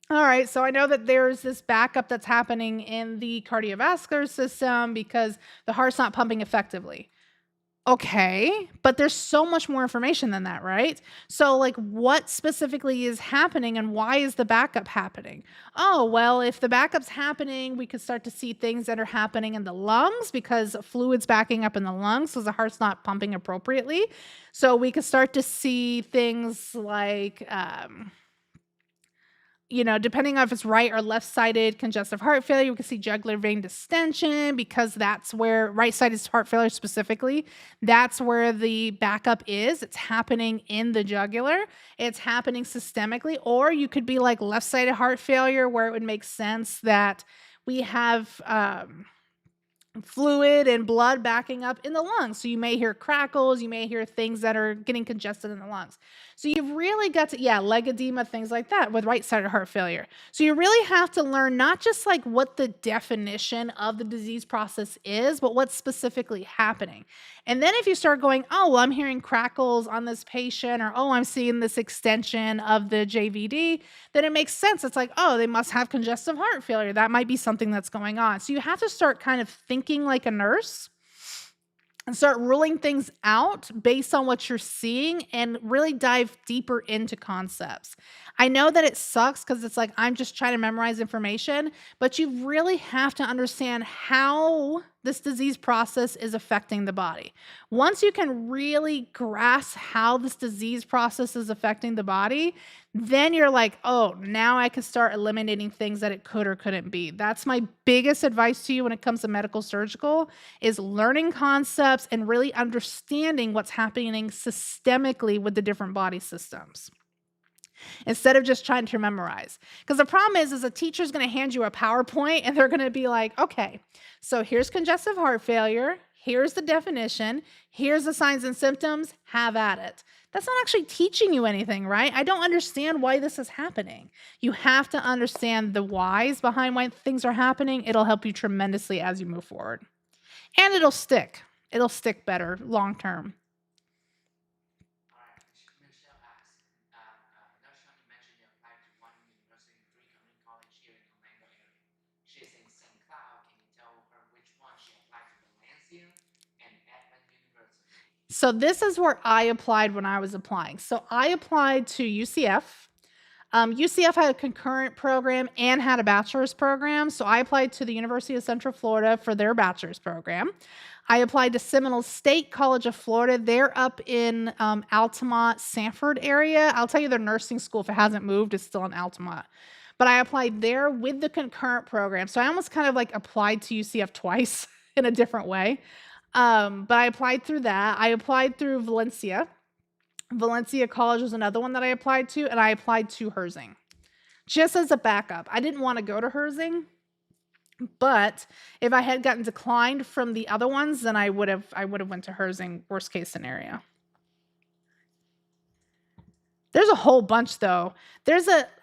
All right, so I know that there's this backup that's happening in the cardiovascular system because the heart's not pumping effectively. Okay, but there's so much more information than that, right? So, like, what specifically is happening and why is the backup happening? Oh, well, if the backup's happening, we could start to see things that are happening in the lungs because fluid's backing up in the lungs, so the heart's not pumping appropriately. So, we could start to see things like, depending on if it's right or left-sided congestive heart failure, we can see jugular vein distension because that's where right-sided heart failure specifically, that's where the backup is. It's happening in the jugular. It's happening systemically. Or you could be like left-sided heart failure where it would make sense that we have fluid and blood backing up in the lungs. So you may hear crackles, you may hear things that are getting congested in the lungs. So you've really got to, leg edema, things like that with right-sided heart failure. So you really have to learn not just like what the definition of the disease process is, but what's specifically happening. And then if you start going, oh, well, I'm hearing crackles on this patient, or oh, I'm seeing this extension of the JVD, then it makes sense. It's like, oh, they must have congestive heart failure. That might be something that's going on. So you have to start kind of thinking like a nurse and start ruling things out based on what you're seeing and really dive deeper into concepts. I know that it sucks because it's like I'm just trying to memorize information, but you really have to understand how this disease process is affecting the body. Once you can really grasp how this disease process is affecting the body, then you're like, oh, now I can start eliminating things that it could or couldn't be. That's my biggest advice to you when it comes to medical surgical, is learning concepts and really understanding what's happening systemically with the different body systems, instead of just trying to memorize. Because the problem is a teacher's going to hand you a PowerPoint and they're going to be like, okay, so here's congestive heart failure. Here's the definition. Here's the signs and symptoms. Have at it. That's not actually teaching you anything, right? I don't understand why this is happening. You have to understand the whys behind why things are happening. It'll help you tremendously as you move forward. And it'll stick. It'll stick better long term. Alright, Michelle asks, Darshan, you mentioned you applied to one university and three community college here in Orlando area. She is in St. Cloud. Can you tell her which one she applied to, Valencia and Edmond University? So this is where I applied when I was applying. So I applied to UCF. UCF had a concurrent program and had a bachelor's program. So I applied to the University of Central Florida for their bachelor's program. I applied to Seminole State College of Florida. They're up in Altamont, Sanford area. I'll tell you their nursing school, if it hasn't moved, is still in Altamont. But I applied there with the concurrent program. So I almost kind of like applied to UCF twice in a different way. But I applied through that. I applied through Valencia. Valencia College was another one that I applied to, and I applied to Herzing just as a backup. I didn't want to go to Herzing, but if I had gotten declined from the other ones, then I would have went to Herzing, worst case scenario. There's a whole bunch though.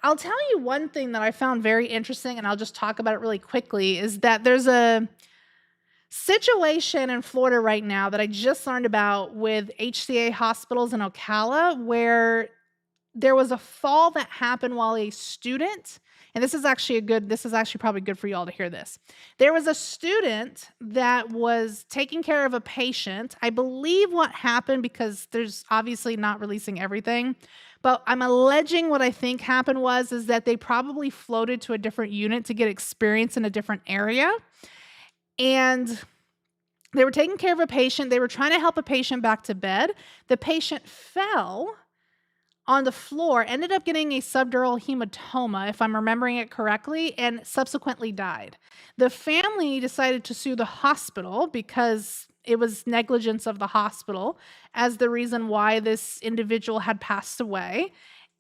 I'll tell you one thing that I found very interesting, and I'll just talk about it really quickly, is that there's a situation in Florida right now that I just learned about with HCA hospitals in Ocala, where there was a fall that happened while a student, and this is actually probably good for you all to hear this. There was a student that was taking care of a patient. I believe what happened, because there's obviously not releasing everything, but I'm alleging what I think happened is that they probably floated to a different unit to get experience in a different area. And they were taking care of a patient. They were trying to help a patient back to bed. The patient fell on the floor, ended up getting a subdural hematoma, if I'm remembering it correctly, and subsequently died. The family decided to sue the hospital because it was negligence of the hospital as the reason why this individual had passed away,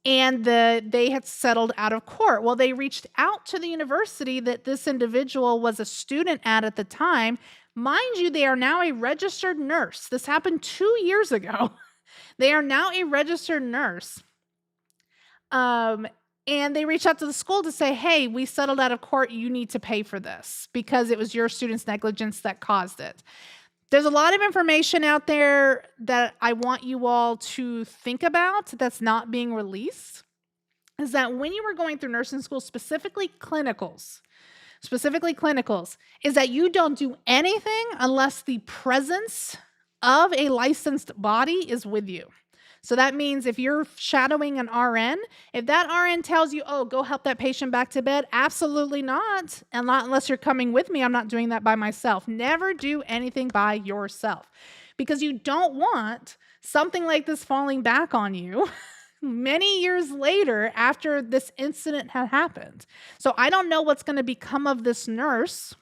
and they had settled out of court. Well, they reached out to the university that this individual was a student at the time. Mind you, they are now a registered nurse. This happened 2 years ago. They are now a registered nurse. Um, and they reached out to the school to say, "Hey, we settled out of court. You need to pay for this because it was your student's negligence that caused it." There's a lot of information out there that I want you all to think about that's not being released. Is that when you were going through nursing school, specifically clinicals, is that you don't do anything unless the presence of a licensed body is with you. So that means if you're shadowing an RN, if that RN tells you, "Oh, go help that patient back to bed," absolutely not. And not unless you're coming with me. I'm not doing that by myself. Never do anything by yourself because you don't want something like this falling back on you many years later after this incident had happened. So I don't know what's going to become of this nurse.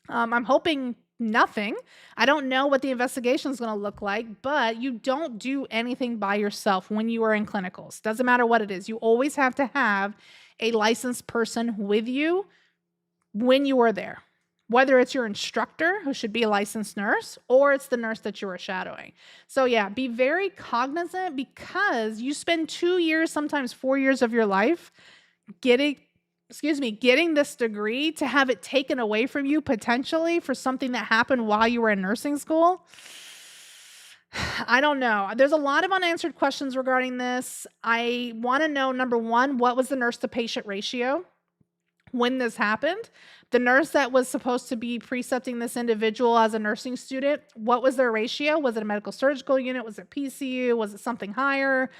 I'm hoping nothing. I don't know what the investigation is going to look like, but you don't do anything by yourself when you are in clinicals. Doesn't matter what it is. You always have to have a licensed person with you when you are there, whether it's your instructor, who should be a licensed nurse, or it's the nurse that you are shadowing. So yeah, be very cognizant because you spend 2 years, sometimes 4 years of your life getting this degree to have it taken away from you potentially for something that happened while you were in nursing school. I don't know. There's a lot of unanswered questions regarding this. I want to know, number one, what was the nurse to patient ratio when this happened? The nurse that was supposed to be precepting this individual as a nursing student, what was their ratio? Was it a medical surgical unit? Was it PCU? Was it something higher?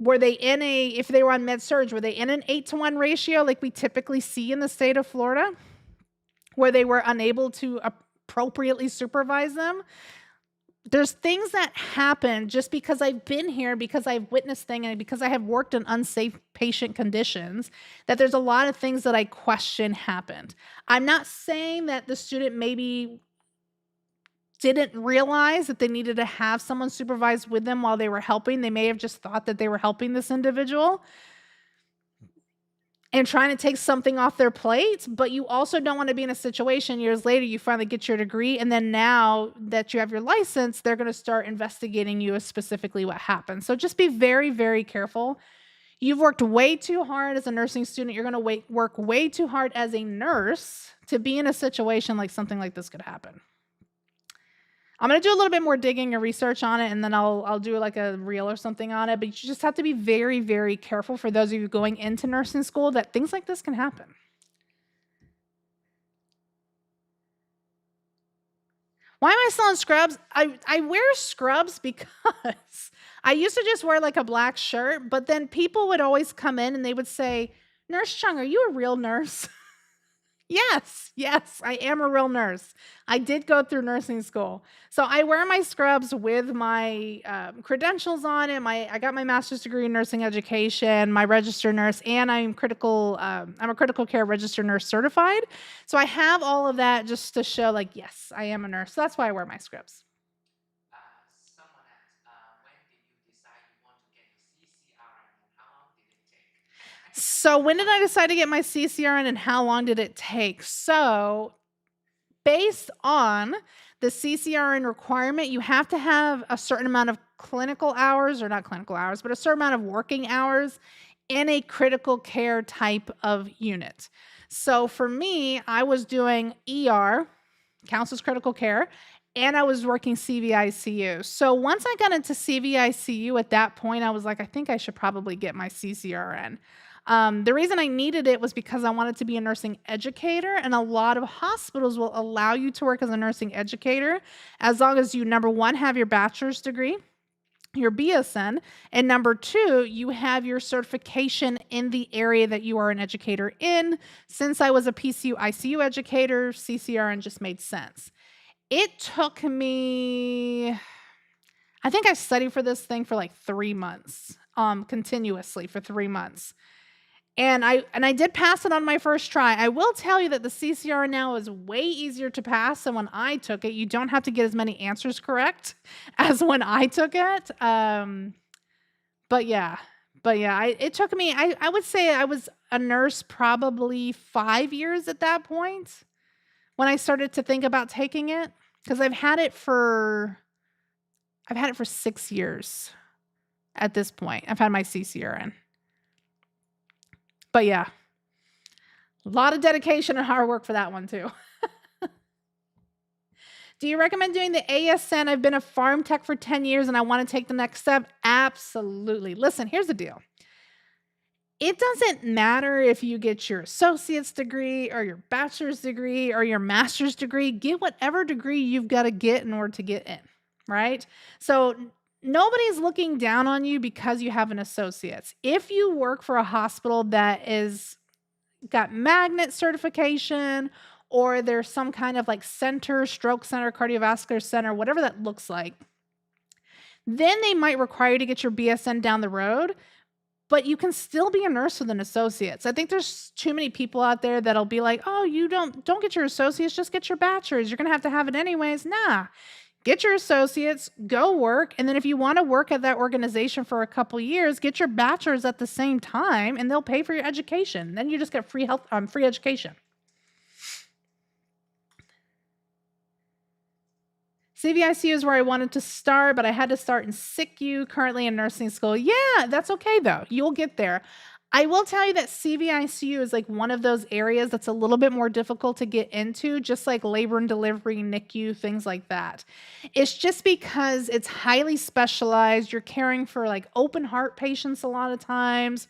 Were they if they were on med surg, were they in an 8-to-1 ratio like we typically see in the state of Florida, where they were unable to appropriately supervise them? There's things that happen just because I've been here, because I've witnessed things, and because I have worked in unsafe patient conditions, that there's a lot of things that I question happened. I'm not saying that the student maybe didn't realize that they needed to have someone supervised with them while they were helping. They may have just thought that they were helping this individual and trying to take something off their plate. But you also don't want to be in a situation years later, you finally get your degree, and then now that you have your license, they're going to start investigating you as specifically what happened. So just be very, very careful. You've worked way too hard as a nursing student. You're going to work way too hard as a nurse to be in a situation like something like this could happen. I'm going to do a little bit more digging and research on it, and then I'll do like a reel or something on it. But you just have to be very, very careful for those of you going into nursing school that things like this can happen. Why am I still in scrubs? I wear scrubs because I used to just wear like a black shirt, but then people would always come in and they would say, "Nurse Cheung, are you a real nurse?" Yes, I am a real nurse. I did go through nursing school. So I wear my scrubs with my credentials on it. I got my master's degree in nursing education, my registered nurse, and I'm a critical care registered nurse certified. So I have all of that just to show like, yes, I am a nurse. So that's why I wear my scrubs. Someone asked, when did you decide you want to get your CCRN and how long did it take? So when did I decide to get my CCRN and how long did it take? So based on the CCRN requirement, you have to have a certain amount of clinical hours, or not clinical hours, but a certain amount of working hours in a critical care type of unit. So for me, I was doing ER, counts as critical care, and I was working CVICU. So once I got into CVICU at that point, I was like, I think I should probably get my CCRN. The reason I needed it was because I wanted to be a nursing educator, and a lot of hospitals will allow you to work as a nursing educator as long as you, number one, have your bachelor's degree, your BSN, and number two, you have your certification in the area that you are an educator in. Since I was a PCU ICU educator, CCRN just made sense. It took me, I think I studied for this thing for like 3 months, continuously for 3 months. And I did pass it on my first try. I will tell you that the CCR now is way easier to pass than when I took it. You don't have to get as many answers correct as when I took it. But yeah, it took me. I would say I was a nurse probably 5 years at that point when I started to think about taking it, because I've had it for 6 years at this point. I've had my CCRN. But yeah, a lot of dedication and hard work for that one too. Do you recommend doing the ASN? I've been a pharm tech for 10 years and I want to take the next step. Absolutely. Listen, here's the deal. It doesn't matter if you get your associate's degree or your bachelor's degree or your master's degree. Get whatever degree you've got to get in order to get in, right? So nobody's looking down on you because you have an associate's. If you work for a hospital that is got magnet certification, or there's some kind of like center, stroke center, cardiovascular center, whatever that looks like, then they might require you to get your BSN down the road, but you can still be a nurse with an associate's. I think there's too many people out there that'll be like, oh, you don't get your associate's, just get your bachelor's. You're going to have it anyways. Nah, get your associates, go work. And then if you want to work at that organization for a couple years, get your bachelor's at the same time and they'll pay for your education. Then you just get free education. CVICU is where I wanted to start, but I had to start in SICU, currently in nursing school. Yeah, that's okay though. You'll get there. I will tell you that CVICU is like one of those areas that's a little bit more difficult to get into, just like labor and delivery, NICU, things like that. It's just because it's highly specialized. You're caring for like open heart patients a lot of times,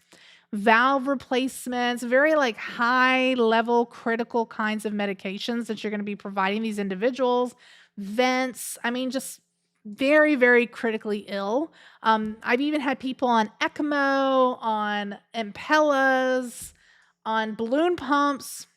valve replacements, very like high level critical kinds of medications that you're going to be providing these individuals, vents. I mean, just very, very critically ill. I've even had people on ECMO, on Impellas, on balloon pumps,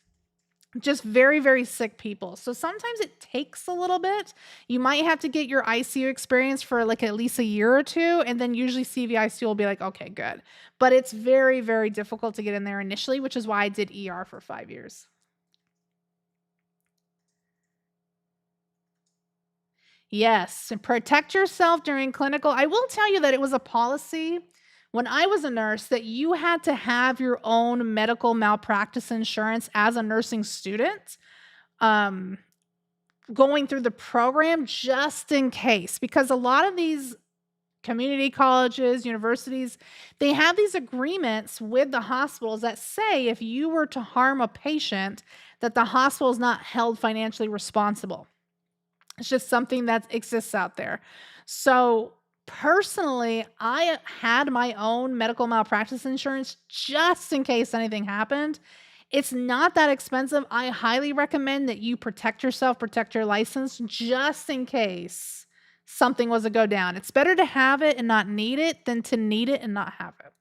just very, very sick people. So sometimes it takes a little bit. You might have to get your ICU experience for like at least a year or two, and then usually CVICU will be like, okay, good. But it's very, very difficult to get in there initially, which is why I did ER for 5 years. Yes, and protect yourself during clinical. I will tell you that it was a policy when I was a nurse that you had to have your own medical malpractice insurance as a nursing student, going through the program just in case, because a lot of these community colleges, universities, they have these agreements with the hospitals that say if you were to harm a patient, that the hospital is not held financially responsible. It's just something that exists out there. So personally, I had my own medical malpractice insurance just in case anything happened. It's not that expensive. I highly recommend that you protect yourself, protect your license just in case something was to go down. It's better to have it and not need it than to need it and not have it.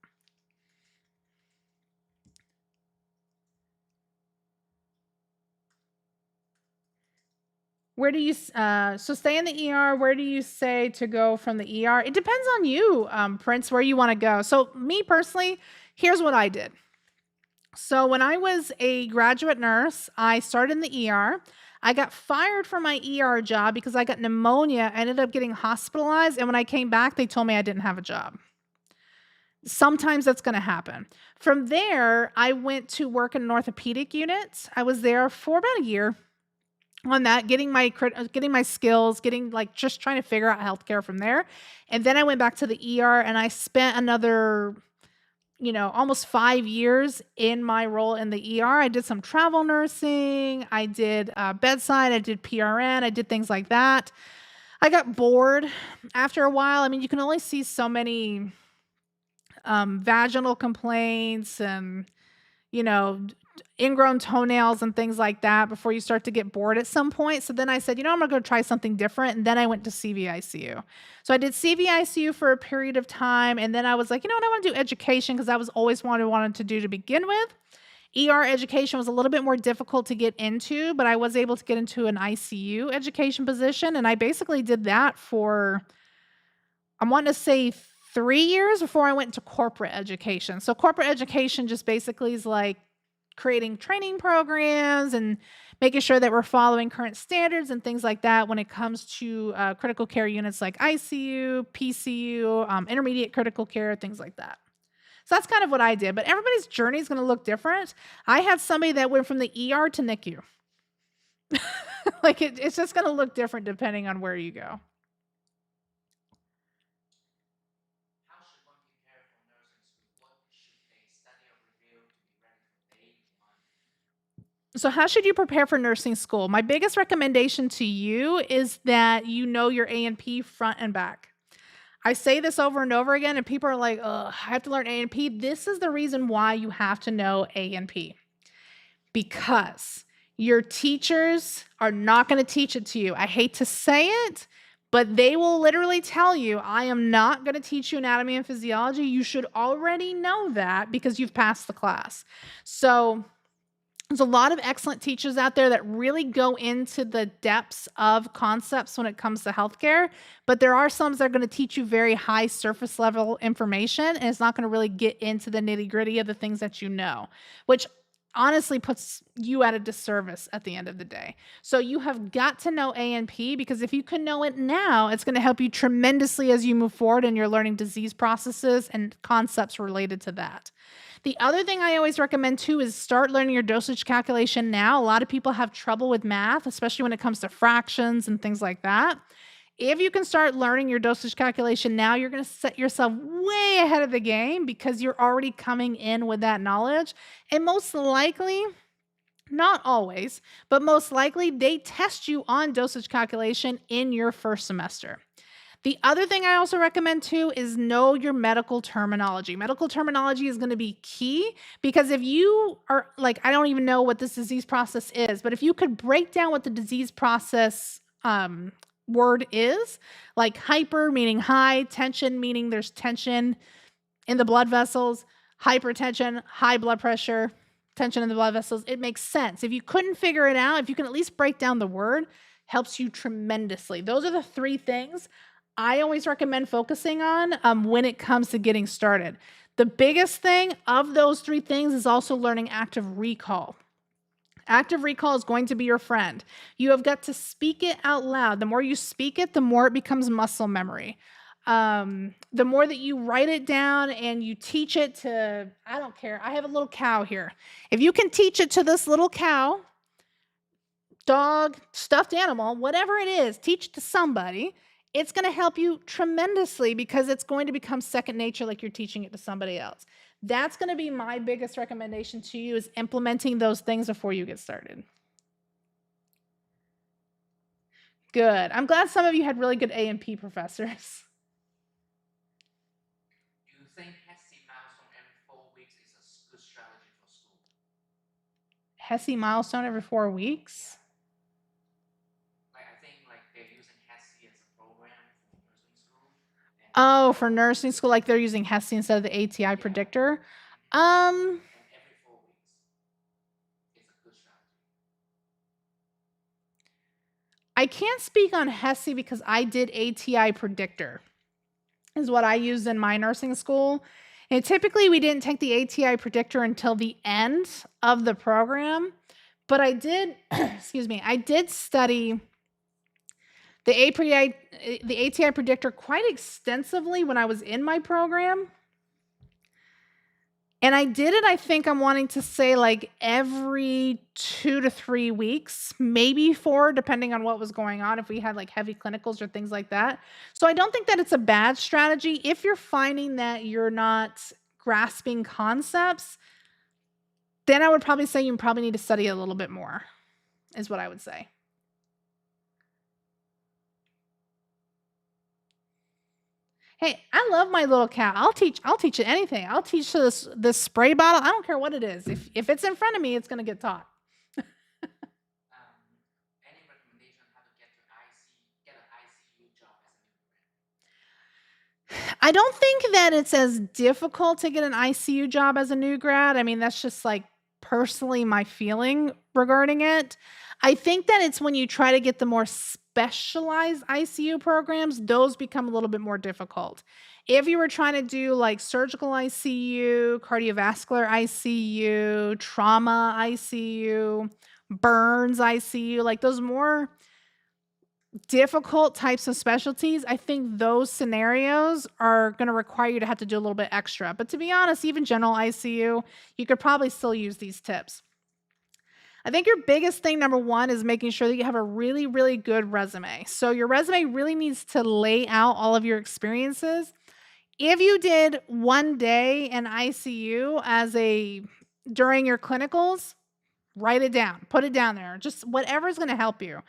Where do you so stay in the ER? Where do you say to go from the ER? It depends on you, Prince, where you want to go. So me personally, here's what I did. So when I was a graduate nurse, I started in the ER. I got fired from my ER job because I got pneumonia. I ended up getting hospitalized, and when I came back, they told me I didn't have a job. Sometimes that's going to happen. From there, I went to work in an orthopedic unit. I was there for about a year on that, getting my skills, getting like just trying to figure out healthcare from there. And then I went back to the ER and I spent another, almost 5 years in my role in the ER. I did some travel nursing. I did bedside. I did PRN. I did things like that. I got bored after a while. I mean, you can only see so many vaginal complaints and, ingrown toenails and things like that before you start to get bored at some point. So then I said, I'm going to go try something different. And then I went to CVICU. So I did CVICU for a period of time. And then I was like, I want to do education because that was always what I wanted to do to begin with. ER education was a little bit more difficult to get into, but I was able to get into an ICU education position. And I basically did that for, I want to say 3 years before I went to corporate education. So corporate education just basically is like creating training programs and making sure that we're following current standards and things like that when it comes to critical care units like ICU, PCU, intermediate critical care, things like that. So that's kind of what I did. But everybody's journey is going to look different. I had somebody that went from the ER to NICU. Like it's just going to look different depending on where you go. How should one prepare for nursing school? What should they study or review to be ready for day one? So, how should you prepare for nursing school? My biggest recommendation to you is that you know your A and P front and back. I say this over and over again, and people are like, "Ugh, I have to learn A and P." This is the reason why you have to know A and P, because your teachers are not going to teach it to you. I hate to say it, but they will literally tell you, I am not going to teach you anatomy and physiology. You should already know that because you've passed the class. So, there's a lot of excellent teachers out there that really go into the depths of concepts when it comes to healthcare, but there are some that are going to teach you very high surface level information, and it's not going to really get into the nitty gritty of the things that you know, which honestly puts you at a disservice at the end of the day. So you have got to know A and P, because if you can know it now, it's going to help you tremendously as you move forward and you're learning disease processes and concepts related to that. The other thing I always recommend too is start learning your dosage calculation now. A lot of people have trouble with math, especially when it comes to fractions and things like that. If you can start learning your dosage calculation now, you're going to set yourself way ahead of the game because you're already coming in with that knowledge. And most likely, not always, but most likely they test you on dosage calculation in your first semester. The other thing I also recommend too is know your medical terminology. Medical terminology is going to be key, because if you are like, I don't even know what this disease process is, but if you could break down what the disease process word is, like hyper meaning high, tension meaning there's tension in the blood vessels, hypertension, high blood pressure, tension in the blood vessels, it makes sense. If you couldn't figure it out, if you can at least break down the word, helps you tremendously. Those are the 3 things I always recommend focusing on when it comes to getting started. The biggest thing of those 3 things is also learning active recall. Active recall is going to be your friend. You have got to speak it out loud. The more you speak it, the more it becomes muscle memory. The more that you write it down and you teach it to, I don't care, I have a little cow here. If you can teach it to this little cow, dog, stuffed animal, whatever it is, teach it to somebody, it's going to help you tremendously because it's going to become second nature, like you're teaching it to somebody else. That's going to be my biggest recommendation to you, is implementing those things before you get started. Good. I'm glad some of you had really good A and P professors. Do you think HESI milestone every 4 weeks is a good strategy for school? HESI milestone every 4 weeks? Like I think like they're using HESI as a program for nursing school. Oh, for nursing school, like they're using HESI instead of the ATI predictor? And every 4 weeks is a good strategy. I can't speak on HESI because I did ATI predictor, is what I used in my nursing school. And typically we didn't take the ATI predictor until the end of the program, but I did, excuse me, I did study the ATI predictor quite extensively when I was in my program. And I did it, I think I'm wanting to say like every 2 to 3 weeks, maybe 4, depending on what was going on, if we had like heavy clinicals or things like that. So I don't think that it's a bad strategy. If you're finding that you're not grasping concepts, then I would probably say you probably need to study a little bit more, is what I would say. Hey, I love my little cat. I'll teach it anything. I'll teach this spray bottle. I don't care what it is. If it's in front of me, it's going to get taught. Any recommendation how to get an ICU job as a new grad? I don't think that it's as difficult to get an ICU job as a new grad. I mean, that's just like personally my feeling regarding it. I think that it's when you try to get the more specialized ICU programs, those become a little bit more difficult. If you were trying to do like surgical ICU, cardiovascular ICU, trauma ICU, burns ICU, like those more difficult types of specialties, I think those scenarios are going to require you to have to do a little bit extra. But to be honest, even general ICU, you could probably still use these tips. I think your biggest thing, number one, is making sure that you have a really, really good resume. So your resume really needs to lay out all of your experiences. If you did one day in ICU during your clinicals, write it down, put it down there, just whatever's going to help you.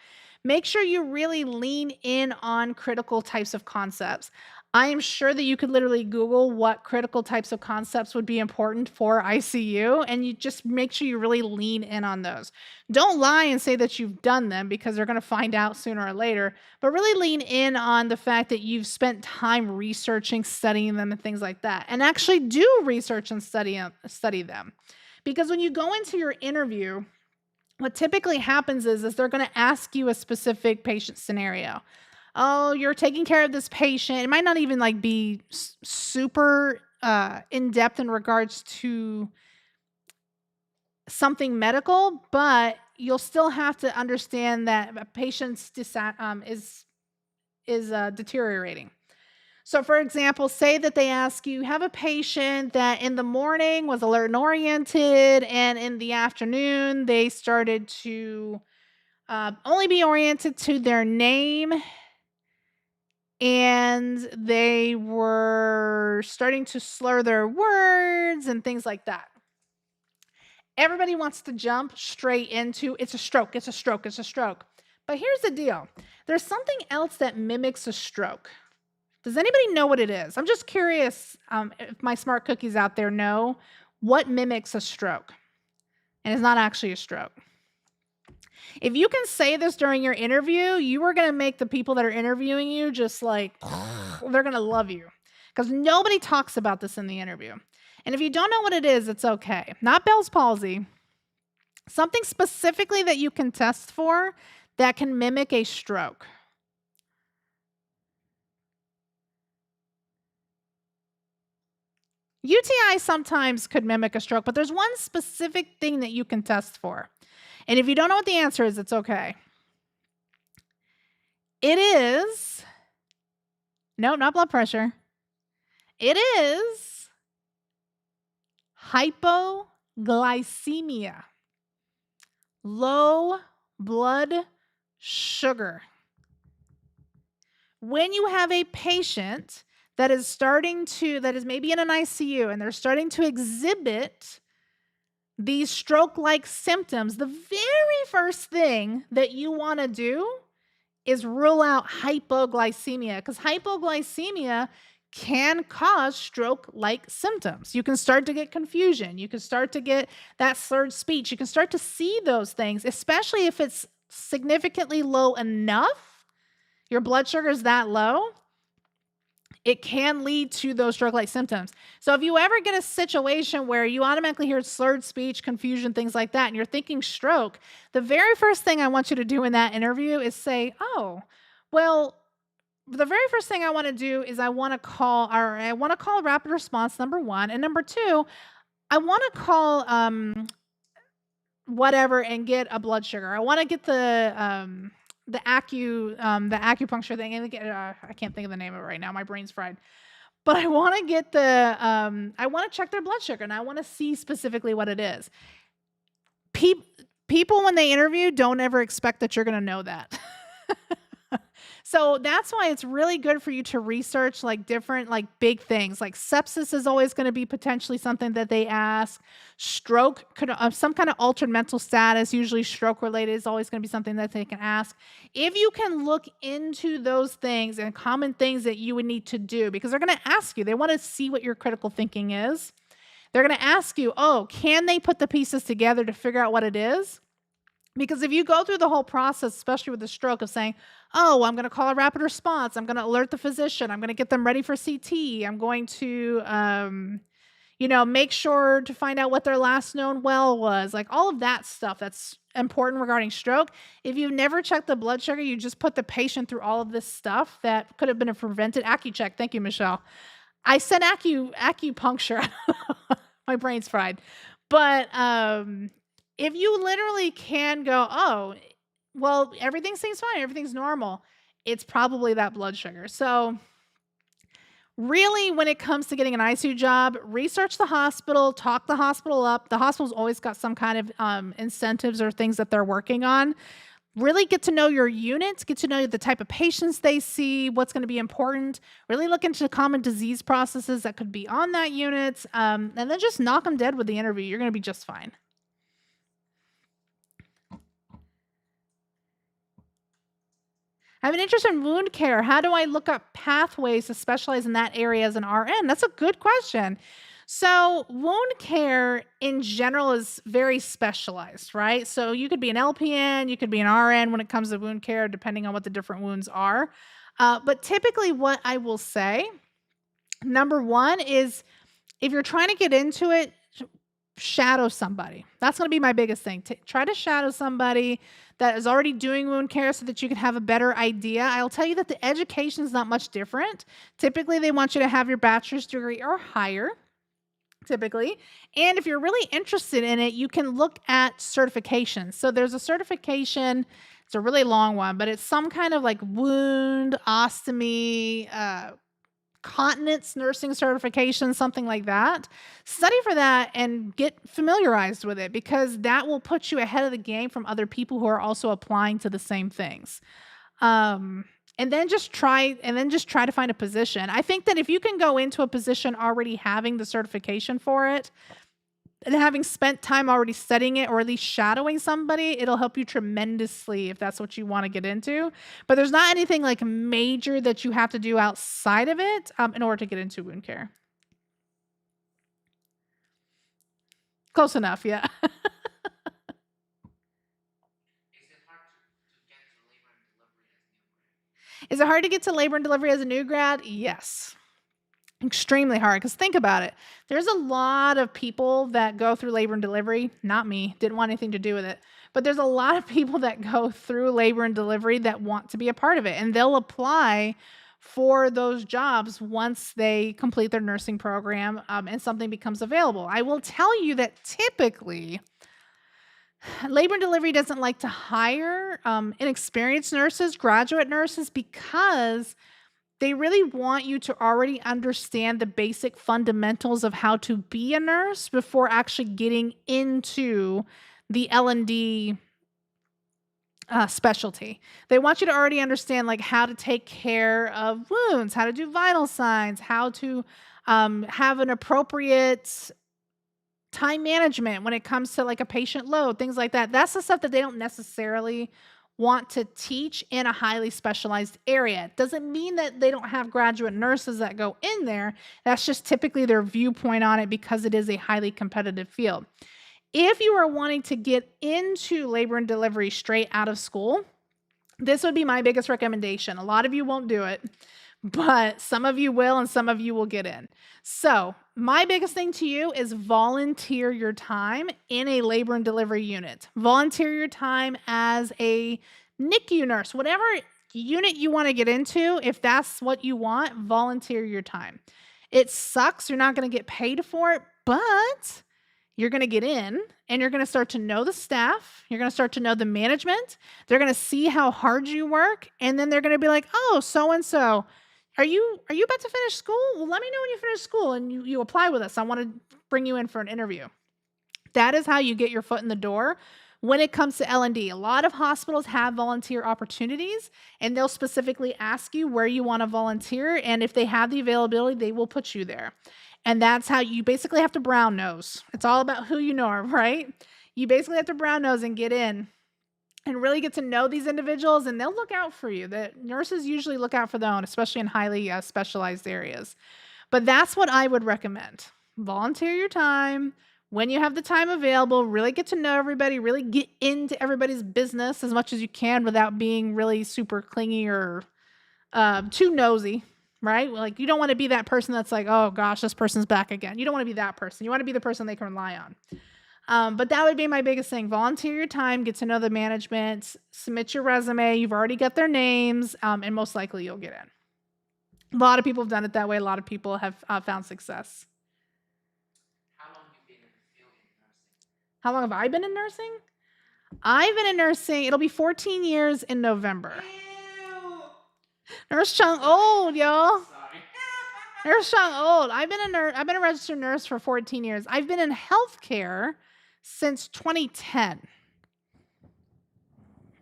Make sure you really lean in on critical types of concepts. I am sure that you could literally Google what critical types of concepts would be important for ICU, and you just make sure you really lean in on those. Don't lie and say that you've done them because they're going to find out sooner or later, but really lean in on the fact that you've spent time researching, studying them, and things like that. And actually do research and study them. Because when you go into your interview, what typically happens is they're going to ask you a specific patient scenario. Oh, you're taking care of this patient. It might not even like be super in depth in regards to something medical, but you'll still have to understand that a patient's is deteriorating. So, for example, say that they ask you, have a patient that in the morning was alert and oriented, and in the afternoon they started to only be oriented to their name, and they were starting to slur their words and things like that. Everybody wants to jump straight into it's a stroke, it's a stroke, it's a stroke. But here's the deal, there's something else that mimics a stroke. Does anybody know what it is? I'm just curious if my smart cookies out there know what mimics a stroke and it's not actually a stroke. If you can say this during your interview, you are going to make the people that are interviewing you just like, they're going to love you because nobody talks about this in the interview. And if you don't know what it is, it's okay. Not Bell's palsy. Something specifically that you can test for that can mimic a stroke. UTI sometimes could mimic a stroke, but there's one specific thing that you can test for. And if you don't know what the answer is, it's okay. It is, no, not blood pressure. It is hypoglycemia, low blood sugar. When you have a patient that is maybe in an ICU and they're starting to exhibit these stroke-like symptoms, the very first thing that you want to do is rule out hypoglycemia, because hypoglycemia can cause stroke-like symptoms. You can start to get confusion. You can start to get that slurred speech. You can start to see those things, especially if it's significantly low enough, your blood sugar is that low, it can lead to those stroke-like symptoms. So if you ever get a situation where you automatically hear slurred speech, confusion, things like that, and you're thinking stroke, the very first thing I want you to do in that interview is say, oh, well, the very first thing I want to do is I want to call rapid response, number one. And number two, I want to call whatever and get a blood sugar. I want to get the acupuncture thing, and I can't think of the name of it right now. My brain's fried. But I want to get I want to check their blood sugar, and I want to see specifically what it is. People when they interview don't ever expect that you're going to know that. So that's why it's really good for you to research like different like big things. Like sepsis is always going to be potentially something that they ask. Stroke could some kind of altered mental status, usually stroke related, is always going to be something that they can ask. If you can look into those things and common things that you would need to do, because they're going to ask you, they want to see what your critical thinking is. They're going to ask you, oh, can they put the pieces together to figure out what it is? Because if you go through the whole process, especially with the stroke, of saying, oh, I'm going to call a rapid response, I'm going to alert the physician, I'm going to get them ready for CT, I'm going to, Make sure to find out what their last known well was, like all of that stuff that's important regarding stroke. If you've never checked the blood sugar, you just put the patient through all of this stuff that could have been a prevented AccuCheck. Thank you, Michelle. I said acupuncture. My brain's fried. But if you literally can go, oh, well, everything seems fine, everything's normal, it's probably that blood sugar. So really, when it comes to getting an ICU job, research the hospital, talk the hospital up. The hospital's always got some kind of incentives or things that they're working on. Really get to know your units, get to know the type of patients they see, what's going to be important. Really look into common disease processes that could be on that unit, and then just knock them dead with the interview. You're going to be just fine. I have an interest in wound care. How do I look up pathways to specialize in that area as an RN? That's a good question. So, wound care in general is very specialized, right? So, you could be an LPN, you could be an RN when it comes to wound care, depending on what the different wounds are. But typically, what I will say, number one, is if you're trying to get into it, shadow somebody. That's going to be my biggest thing. Try to shadow somebody that is already doing wound care so that you can have a better idea. I'll tell you that the education is not much different. Typically, they want you to have your bachelor's degree or higher, typically. And if you're really interested in it, you can look at certifications. So there's a certification, it's a really long one, but it's some kind of like wound, ostomy, continence nursing certification, something like that. Study for that and get familiarized with it because that will put you ahead of the game from other people who are also applying to the same things. Um, and then just try to find a position. I think that if you can go into a position already having the certification for it, and having spent time already studying it or at least shadowing somebody, it'll help you tremendously if that's what you want to get into. But there's not anything like major that you have to do outside of it in order to get into wound care. Close enough, yeah. Is it hard to get to labor and delivery as new grad? Is it hard to get to labor and delivery as a new grad? Yes. Extremely hard because think about it. There's a lot of people that go through labor and delivery. Not me, didn't want anything to do with it. But there's a lot of people that go through labor and delivery that want to be a part of it, and they'll apply for those jobs once they complete their nursing program and something becomes available. I will tell you that typically labor and delivery doesn't like to hire inexperienced nurses, graduate nurses, because they really want you to already understand the basic fundamentals of how to be a nurse before actually getting into the L&D specialty. They want you to already understand like how to take care of wounds, how to do vital signs, how to have an appropriate time management when it comes to like a patient load, things like that. That's the stuff that they don't necessarily want to teach in a highly specialized area. It doesn't mean that they don't have graduate nurses that go in there. That's just typically their viewpoint on it because it is a highly competitive field. If you are wanting to get into labor and delivery straight out of school, this would be my biggest recommendation. A lot of you won't do it, but some of you will and some of you will get in. So, my biggest thing to you is volunteer your time in a labor and delivery unit. Volunteer your time as a NICU nurse, whatever unit you want to get into. If that's what you want, volunteer your time. It sucks. You're not going to get paid for it, but you're going to get in and you're going to start to know the staff. You're going to start to know the management. They're going to see how hard you work. And then they're going to be like, oh, so-and-so, are you about to finish school? Well, let me know when you finish school and you apply with us. I want to bring you in for an interview. That is how you get your foot in the door when it comes to L&D. A lot of hospitals have volunteer opportunities, and they'll specifically ask you where you want to volunteer. And if they have the availability, they will put you there. And that's how you basically have to brown nose. It's all about who you know, right? You basically have to brown nose and get in and really get to know these individuals, and they'll look out for you. The nurses usually look out for their own, especially in highly specialized areas. But that's what I would recommend. Volunteer your time. When you have the time available, really get to know everybody, really get into everybody's business as much as you can without being really super clingy or too nosy. right? Like you don't want to be that person that's like, oh gosh, this person's back again. You don't want to be that person. You want to be the person they can rely on. But that would be my biggest thing. Volunteer your time, get to know the management, submit your resume. You've already got their names, and most likely you'll get in. A lot of people have done it that way. A lot of people have found success. How long you been in the field in nursing? How long have I been in nursing? I've been in nursing. It'll be 14 years in November. Ew. Nurse Cheung old, y'all. Sorry. Nurse Cheung old. I've been a registered nurse for 14 years. I've been in healthcare since 2010.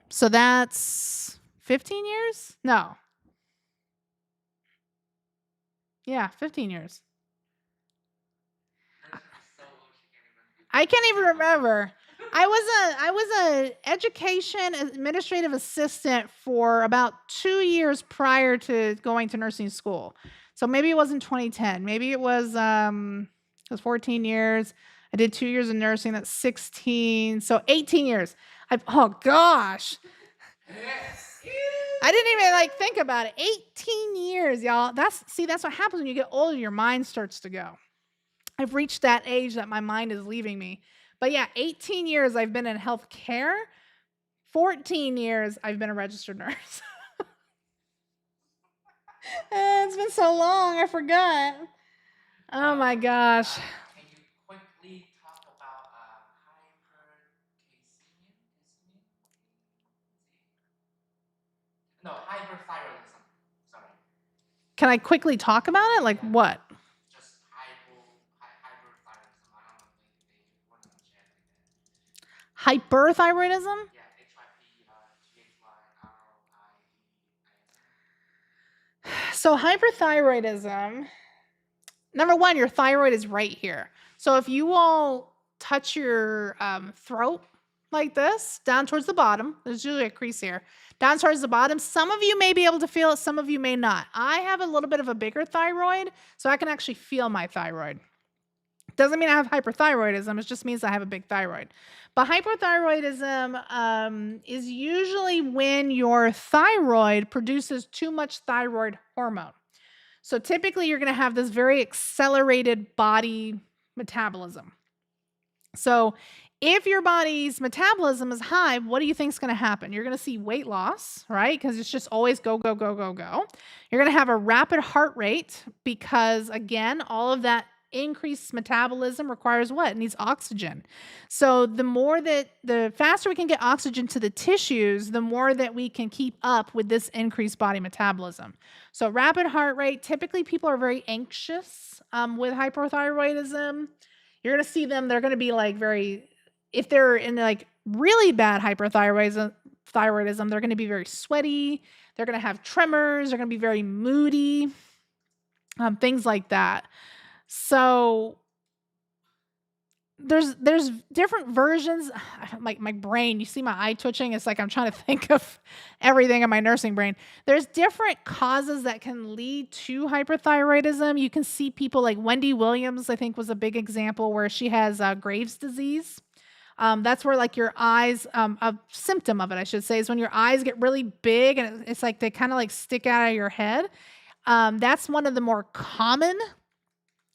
So that's 15 years? No. Yeah, 15 years. Nursing is so old she can't even. I can't even remember. I was a education administrative assistant for about 2 years prior to going to nursing school. So maybe it wasn't 2010. Maybe it was 14 years. I did 2 years of nursing. That's 16. So 18 years. Oh gosh. I didn't even like think about it. 18 years, y'all. That's what happens when you get older. Your mind starts to go. I've reached that age that my mind is leaving me. But yeah, 18 years I've been in healthcare. 14 years I've been a registered nurse. It's been so long, I forgot. Oh my gosh. Can you quickly talk about no, hyperthyroidism. Sorry. Can I quickly talk about it? Like what? Just hyperthyroidism. I don't know if they pronounce it like that. Hyperthyroidism? Yeah, HYPGHYROIDISM. So hyperthyroidism, number one, your thyroid is right here. So if you all touch your throat like this, down towards the bottom, there's usually a crease here, down towards the bottom, some of you may be able to feel it, some of you may not. I have a little bit of a bigger thyroid, so I can actually feel my thyroid. Doesn't mean I have hyperthyroidism, it just means I have a big thyroid. But hyperthyroidism is usually when your thyroid produces too much thyroid hormone. So typically you're going to have this very accelerated body metabolism. So if your body's metabolism is high, what do you think is going to happen? You're going to see weight loss, right? Because it's just always go, go, go, go, go. You're going to have a rapid heart rate because, again, all of that increased metabolism requires what? It needs oxygen. So the faster we can get oxygen to the tissues, the more that we can keep up with this increased body metabolism. So rapid heart rate, typically people are very anxious with hypothyroidism. You're going to see them, they're going to be like if they're in like really bad hyperthyroidism, they're going to be very sweaty. They're going to have tremors. They're going to be very moody, things like that. So there's different versions. Like my brain, you see my eye twitching. It's like I'm trying to think of everything in my nursing brain. There's different causes that can lead to hyperthyroidism. You can see people like Wendy Williams, I think was a big example where she has Graves' disease. That's where like your eyes, a symptom of it, I should say, is when your eyes get really big and it's like they kind of like stick out of your head. That's one of the more common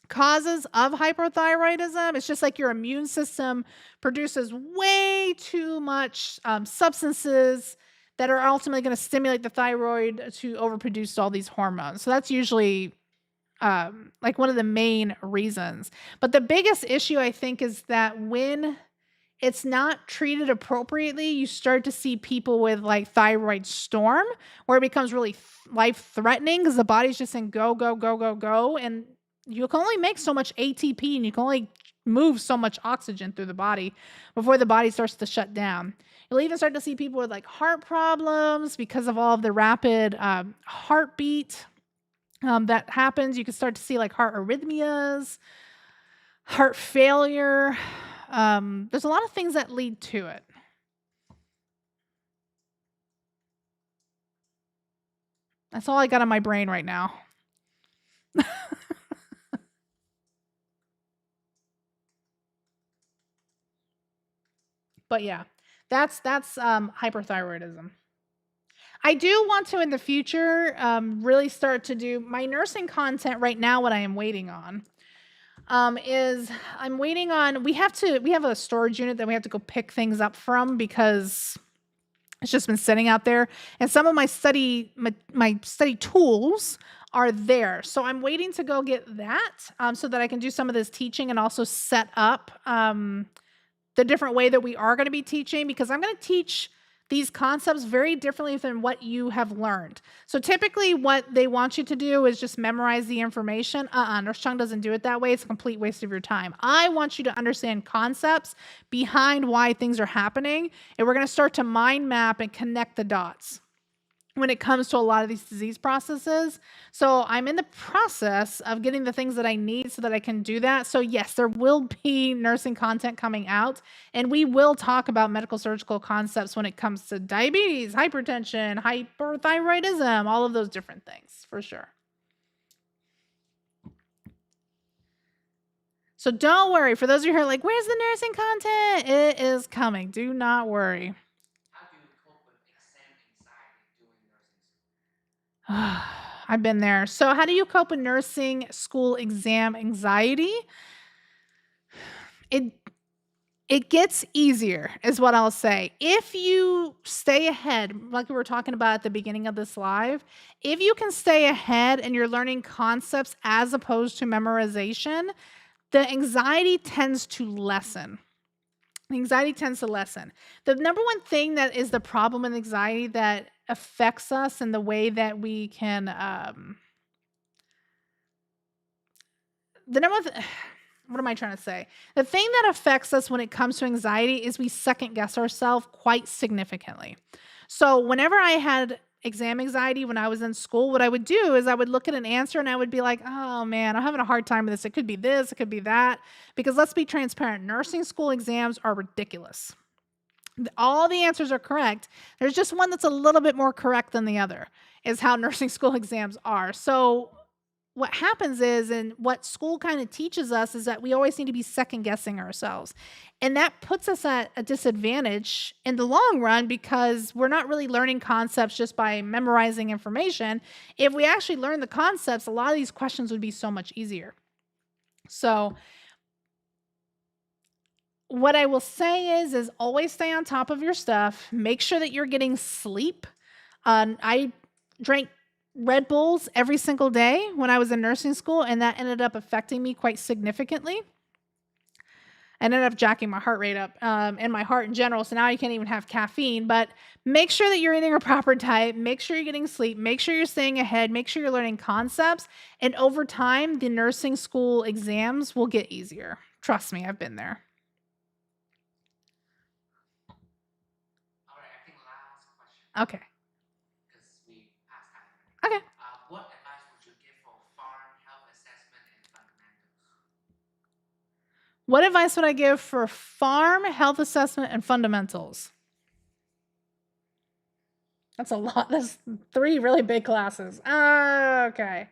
causes of hypothyroidism. It's just like your immune system produces way too much substances that are ultimately going to stimulate the thyroid to overproduce all these hormones. So that's usually like one of the main reasons. But the biggest issue, I think, is that when it's not treated appropriately, you start to see people with like thyroid storm where it becomes really life threatening because the body's just in go, go, go, go, go. And you can only make so much ATP and you can only move so much oxygen through the body before the body starts to shut down. You'll even start to see people with like heart problems because of all of the rapid heartbeat that happens. You can start to see like heart arrhythmias, heart failure. There's a lot of things that lead to it. That's all I got on my brain right now. But yeah, that's hyperthyroidism. I do want to in the future really start to do my nursing content right now. What I am waiting on is I'm waiting on. We have a storage unit that we have to go pick things up from because it's just been sitting out there, and some of my study tools are there. So I'm waiting to go get that so that I can do some of this teaching and also set up the different way that we are going to be teaching, because I'm going to teach these concepts very differently than what you have learned. So typically what they want you to do is just memorize the information. Nurse Chung doesn't do it that way. It's a complete waste of your time. I want you to understand concepts behind why things are happening, and we're going to start to mind map and connect the dots when it comes to a lot of these disease processes. So I'm in the process of getting the things that I need so that I can do that. So yes, there will be nursing content coming out, and we will talk about medical surgical concepts when it comes to diabetes, hypertension, hyperthyroidism, all of those different things for sure. So don't worry. For those of you who are like, where's the nursing content? It is coming. Do not worry. How do you cope with exam anxiety during nursing school? I've been there. So, how do you cope with nursing school exam anxiety? It it gets easier, is what I'll say. If you stay ahead, like we were talking about at the beginning of this live, if you can stay ahead and you're learning concepts as opposed to memorization, the anxiety tends to lessen. Anxiety tends to lessen. The number one thing that is the problem with anxiety that affects us in the way that we can the number th- what am I trying to say? The thing that affects us when it comes to anxiety is we second guess ourselves quite significantly. So whenever I had exam anxiety when I was in school, what I would do is I would look at an answer and I would be like, oh man, I'm having a hard time with this. It could be this, it could be that. Because let's be transparent, nursing school exams are ridiculous. All the answers are correct. There's just one that's a little bit more correct than the other, is how nursing school exams are. So what happens is, and what school kind of teaches us, is that we always need to be second guessing ourselves. And that puts us at a disadvantage in the long run because we're not really learning concepts just by memorizing information. If we actually learn the concepts, a lot of these questions would be so much easier. So, what I will say is always stay on top of your stuff. Make sure that you're getting sleep. I drank Red Bulls every single day when I was in nursing school, and that ended up affecting me quite significantly. I ended up jacking my heart rate up and my heart in general. So now you can't even have caffeine. But make sure that you're eating a proper diet. Make sure you're getting sleep. Make sure you're staying ahead. Make sure you're learning concepts. And over time, the nursing school exams will get easier. Trust me, I've been there. All right, I think last question Okay. because we passed time already. Okay. What advice would you give for farm health assessment and fundamentals? What advice would I give for farm health assessment and fundamentals? That's a lot. That's 3 really big classes. Okay.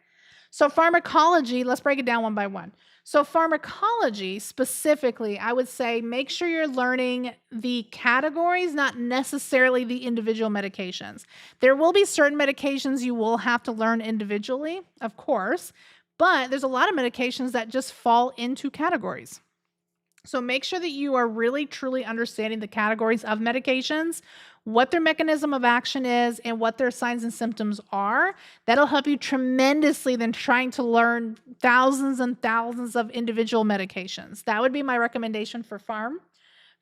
So pharmacology, let's break it down one by one. So pharmacology specifically, I would say make sure you're learning the categories, not necessarily the individual medications. There will be certain medications you will have to learn individually, of course, but there's a lot of medications that just fall into categories. So make sure that you are really truly understanding the categories of medications, what their mechanism of action is, and what their signs and symptoms are. That'll help you tremendously than trying to learn thousands and thousands of individual medications. That would be my recommendation for farm.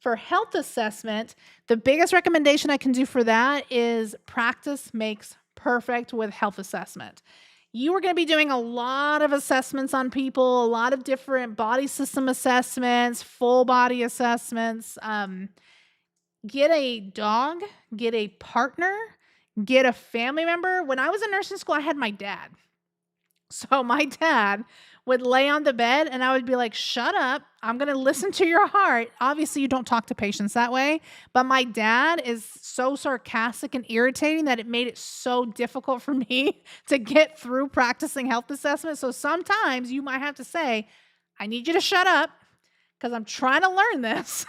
For health assessment, the biggest recommendation I can do for that is practice makes perfect with health assessment. You are going to be doing a lot of assessments on people, a lot of different body system assessments, full body assessments. Get a dog, get a partner, get a family member. When I was in nursing school, I had my dad. So my dad would lay on the bed and I would be like, shut up. I'm going to listen to your heart. Obviously, you don't talk to patients that way. But my dad is so sarcastic and irritating that it made it so difficult for me to get through practicing health assessment. So sometimes you might have to say, I need you to shut up because I'm trying to learn this.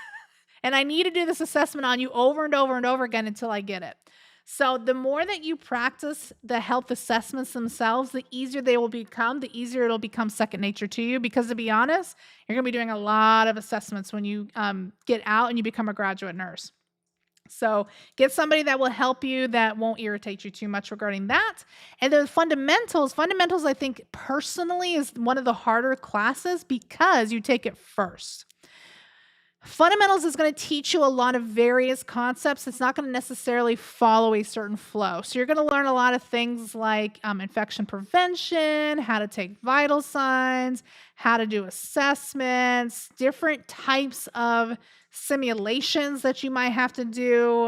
And I need to do this assessment on you over and over and over again until I get it. So the more that you practice the health assessments themselves, the easier they will become, the easier it'll become second nature to you. Because to be honest, you're going to be doing a lot of assessments when you get out and you become a graduate nurse. So get somebody that will help you that won't irritate you too much regarding that. And then fundamentals, I think personally is one of the harder classes because you take it first. Fundamentals is going to teach you a lot of various concepts. It's not going to necessarily follow a certain flow. So you're going to learn a lot of things like infection prevention, how to take vital signs, how to do assessments, different types of simulations that you might have to do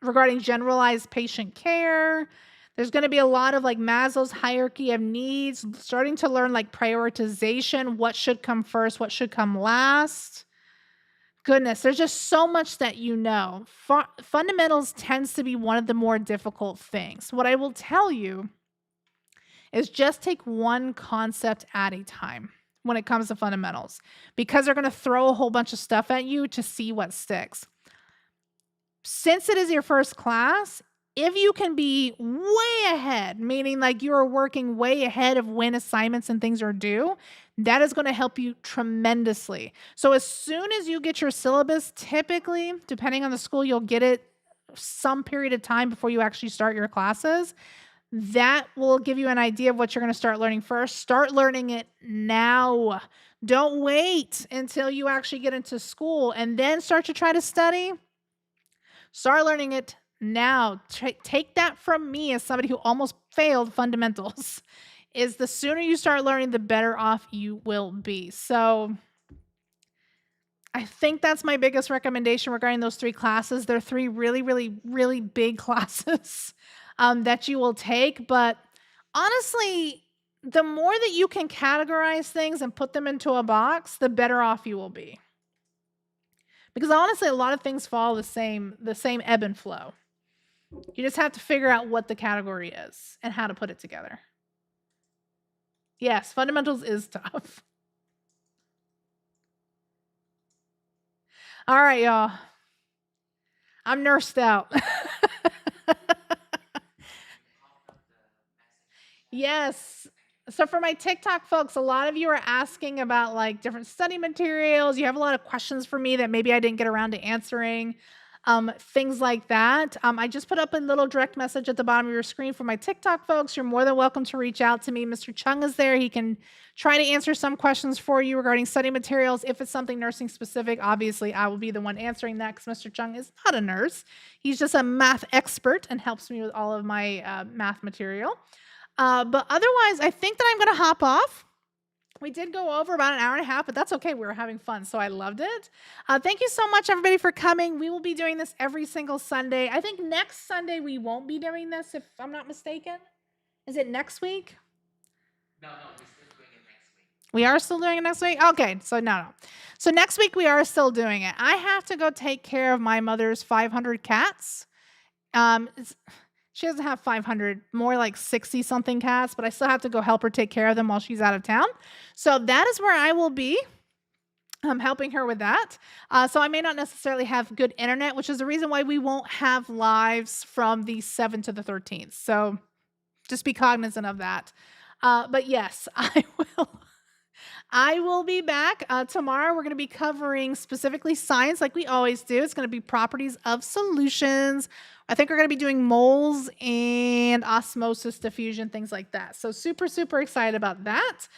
regarding generalized patient care. There's going to be a lot of like Maslow's hierarchy of needs, starting to learn like prioritization, what should come first, what should come last. Goodness, there's just so much that you know. Fundamentals tends to be one of the more difficult things. What I will tell you is just take one concept at a time when it comes to fundamentals because they're going to throw a whole bunch of stuff at you to see what sticks. Since it is your first class, if you can be way ahead, meaning like you are working way ahead of when assignments and things are due, that is going to help you tremendously. So as soon as you get your syllabus, typically, depending on the school, you'll get it some period of time before you actually start your classes. That will give you an idea of what you're going to start learning first. Start learning it now. Don't wait until you actually get into school and then start to try to study. Start learning it now. Take that from me as somebody who almost failed fundamentals. Is the sooner you start learning, the better off you will be. So I think that's my biggest recommendation regarding those 3 classes. They're 3 really, really, really big classes that you will take. But honestly, the more that you can categorize things and put them into a box, the better off you will be. Because honestly, a lot of things follow the same ebb and flow. You just have to figure out what the category is and how to put it together. Yes, fundamentals is tough. All right, y'all. I'm nursed out. Yes. So for my TikTok folks, a lot of you are asking about like different study materials. You have a lot of questions for me that maybe I didn't get around to answering. Things like that. I just put up a little direct message at the bottom of your screen for my TikTok folks. You're more than welcome to reach out to me. Mr. Cheung is there. He can try to answer some questions for you regarding study materials. If it's something nursing specific, obviously I will be the one answering that because Mr. Cheung is not a nurse. He's just a math expert and helps me with all of my math material. But otherwise, I think that I'm going to hop off. We did go over about an hour and a half, but that's okay. We were having fun, so I loved it. Thank you so much, everybody, for coming. We will be doing this every single Sunday. I think next Sunday we won't be doing this, if I'm not mistaken. Is it next week? No, we're still doing it next week. We are still doing it next week? Okay, so no. So next week we are still doing it. I have to go take care of my mother's 500 cats. She doesn't have 500, more like 60 something cats, but I still have to go help her take care of them while she's out of town. So that is where I will be. I'm helping her with that. So I may not necessarily have good internet, which is the reason why we won't have lives from the 7th to the 13th. So just be cognizant of that. But yes, I will be back tomorrow. We're going to be covering specifically science like we always do. It's going to be properties of solutions. I think we're going to be doing moles and osmosis diffusion, things like that. So super, super excited about that.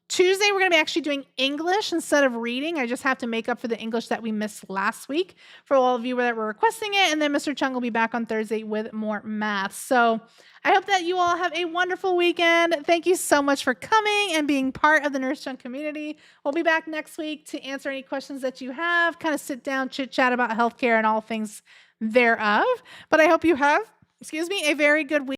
Tuesday, we're going to be actually doing English instead of reading. I just have to make up for the English that we missed last week for all of you that were requesting it. And then Mr. Cheung will be back on Thursday with more math. So I hope that you all have a wonderful weekend. Thank you so much for coming and being part of the Nurse Cheung community. We'll be back next week to answer any questions that you have, kind of sit down, chit chat about healthcare and all things thereof. But I hope you have, a very good week.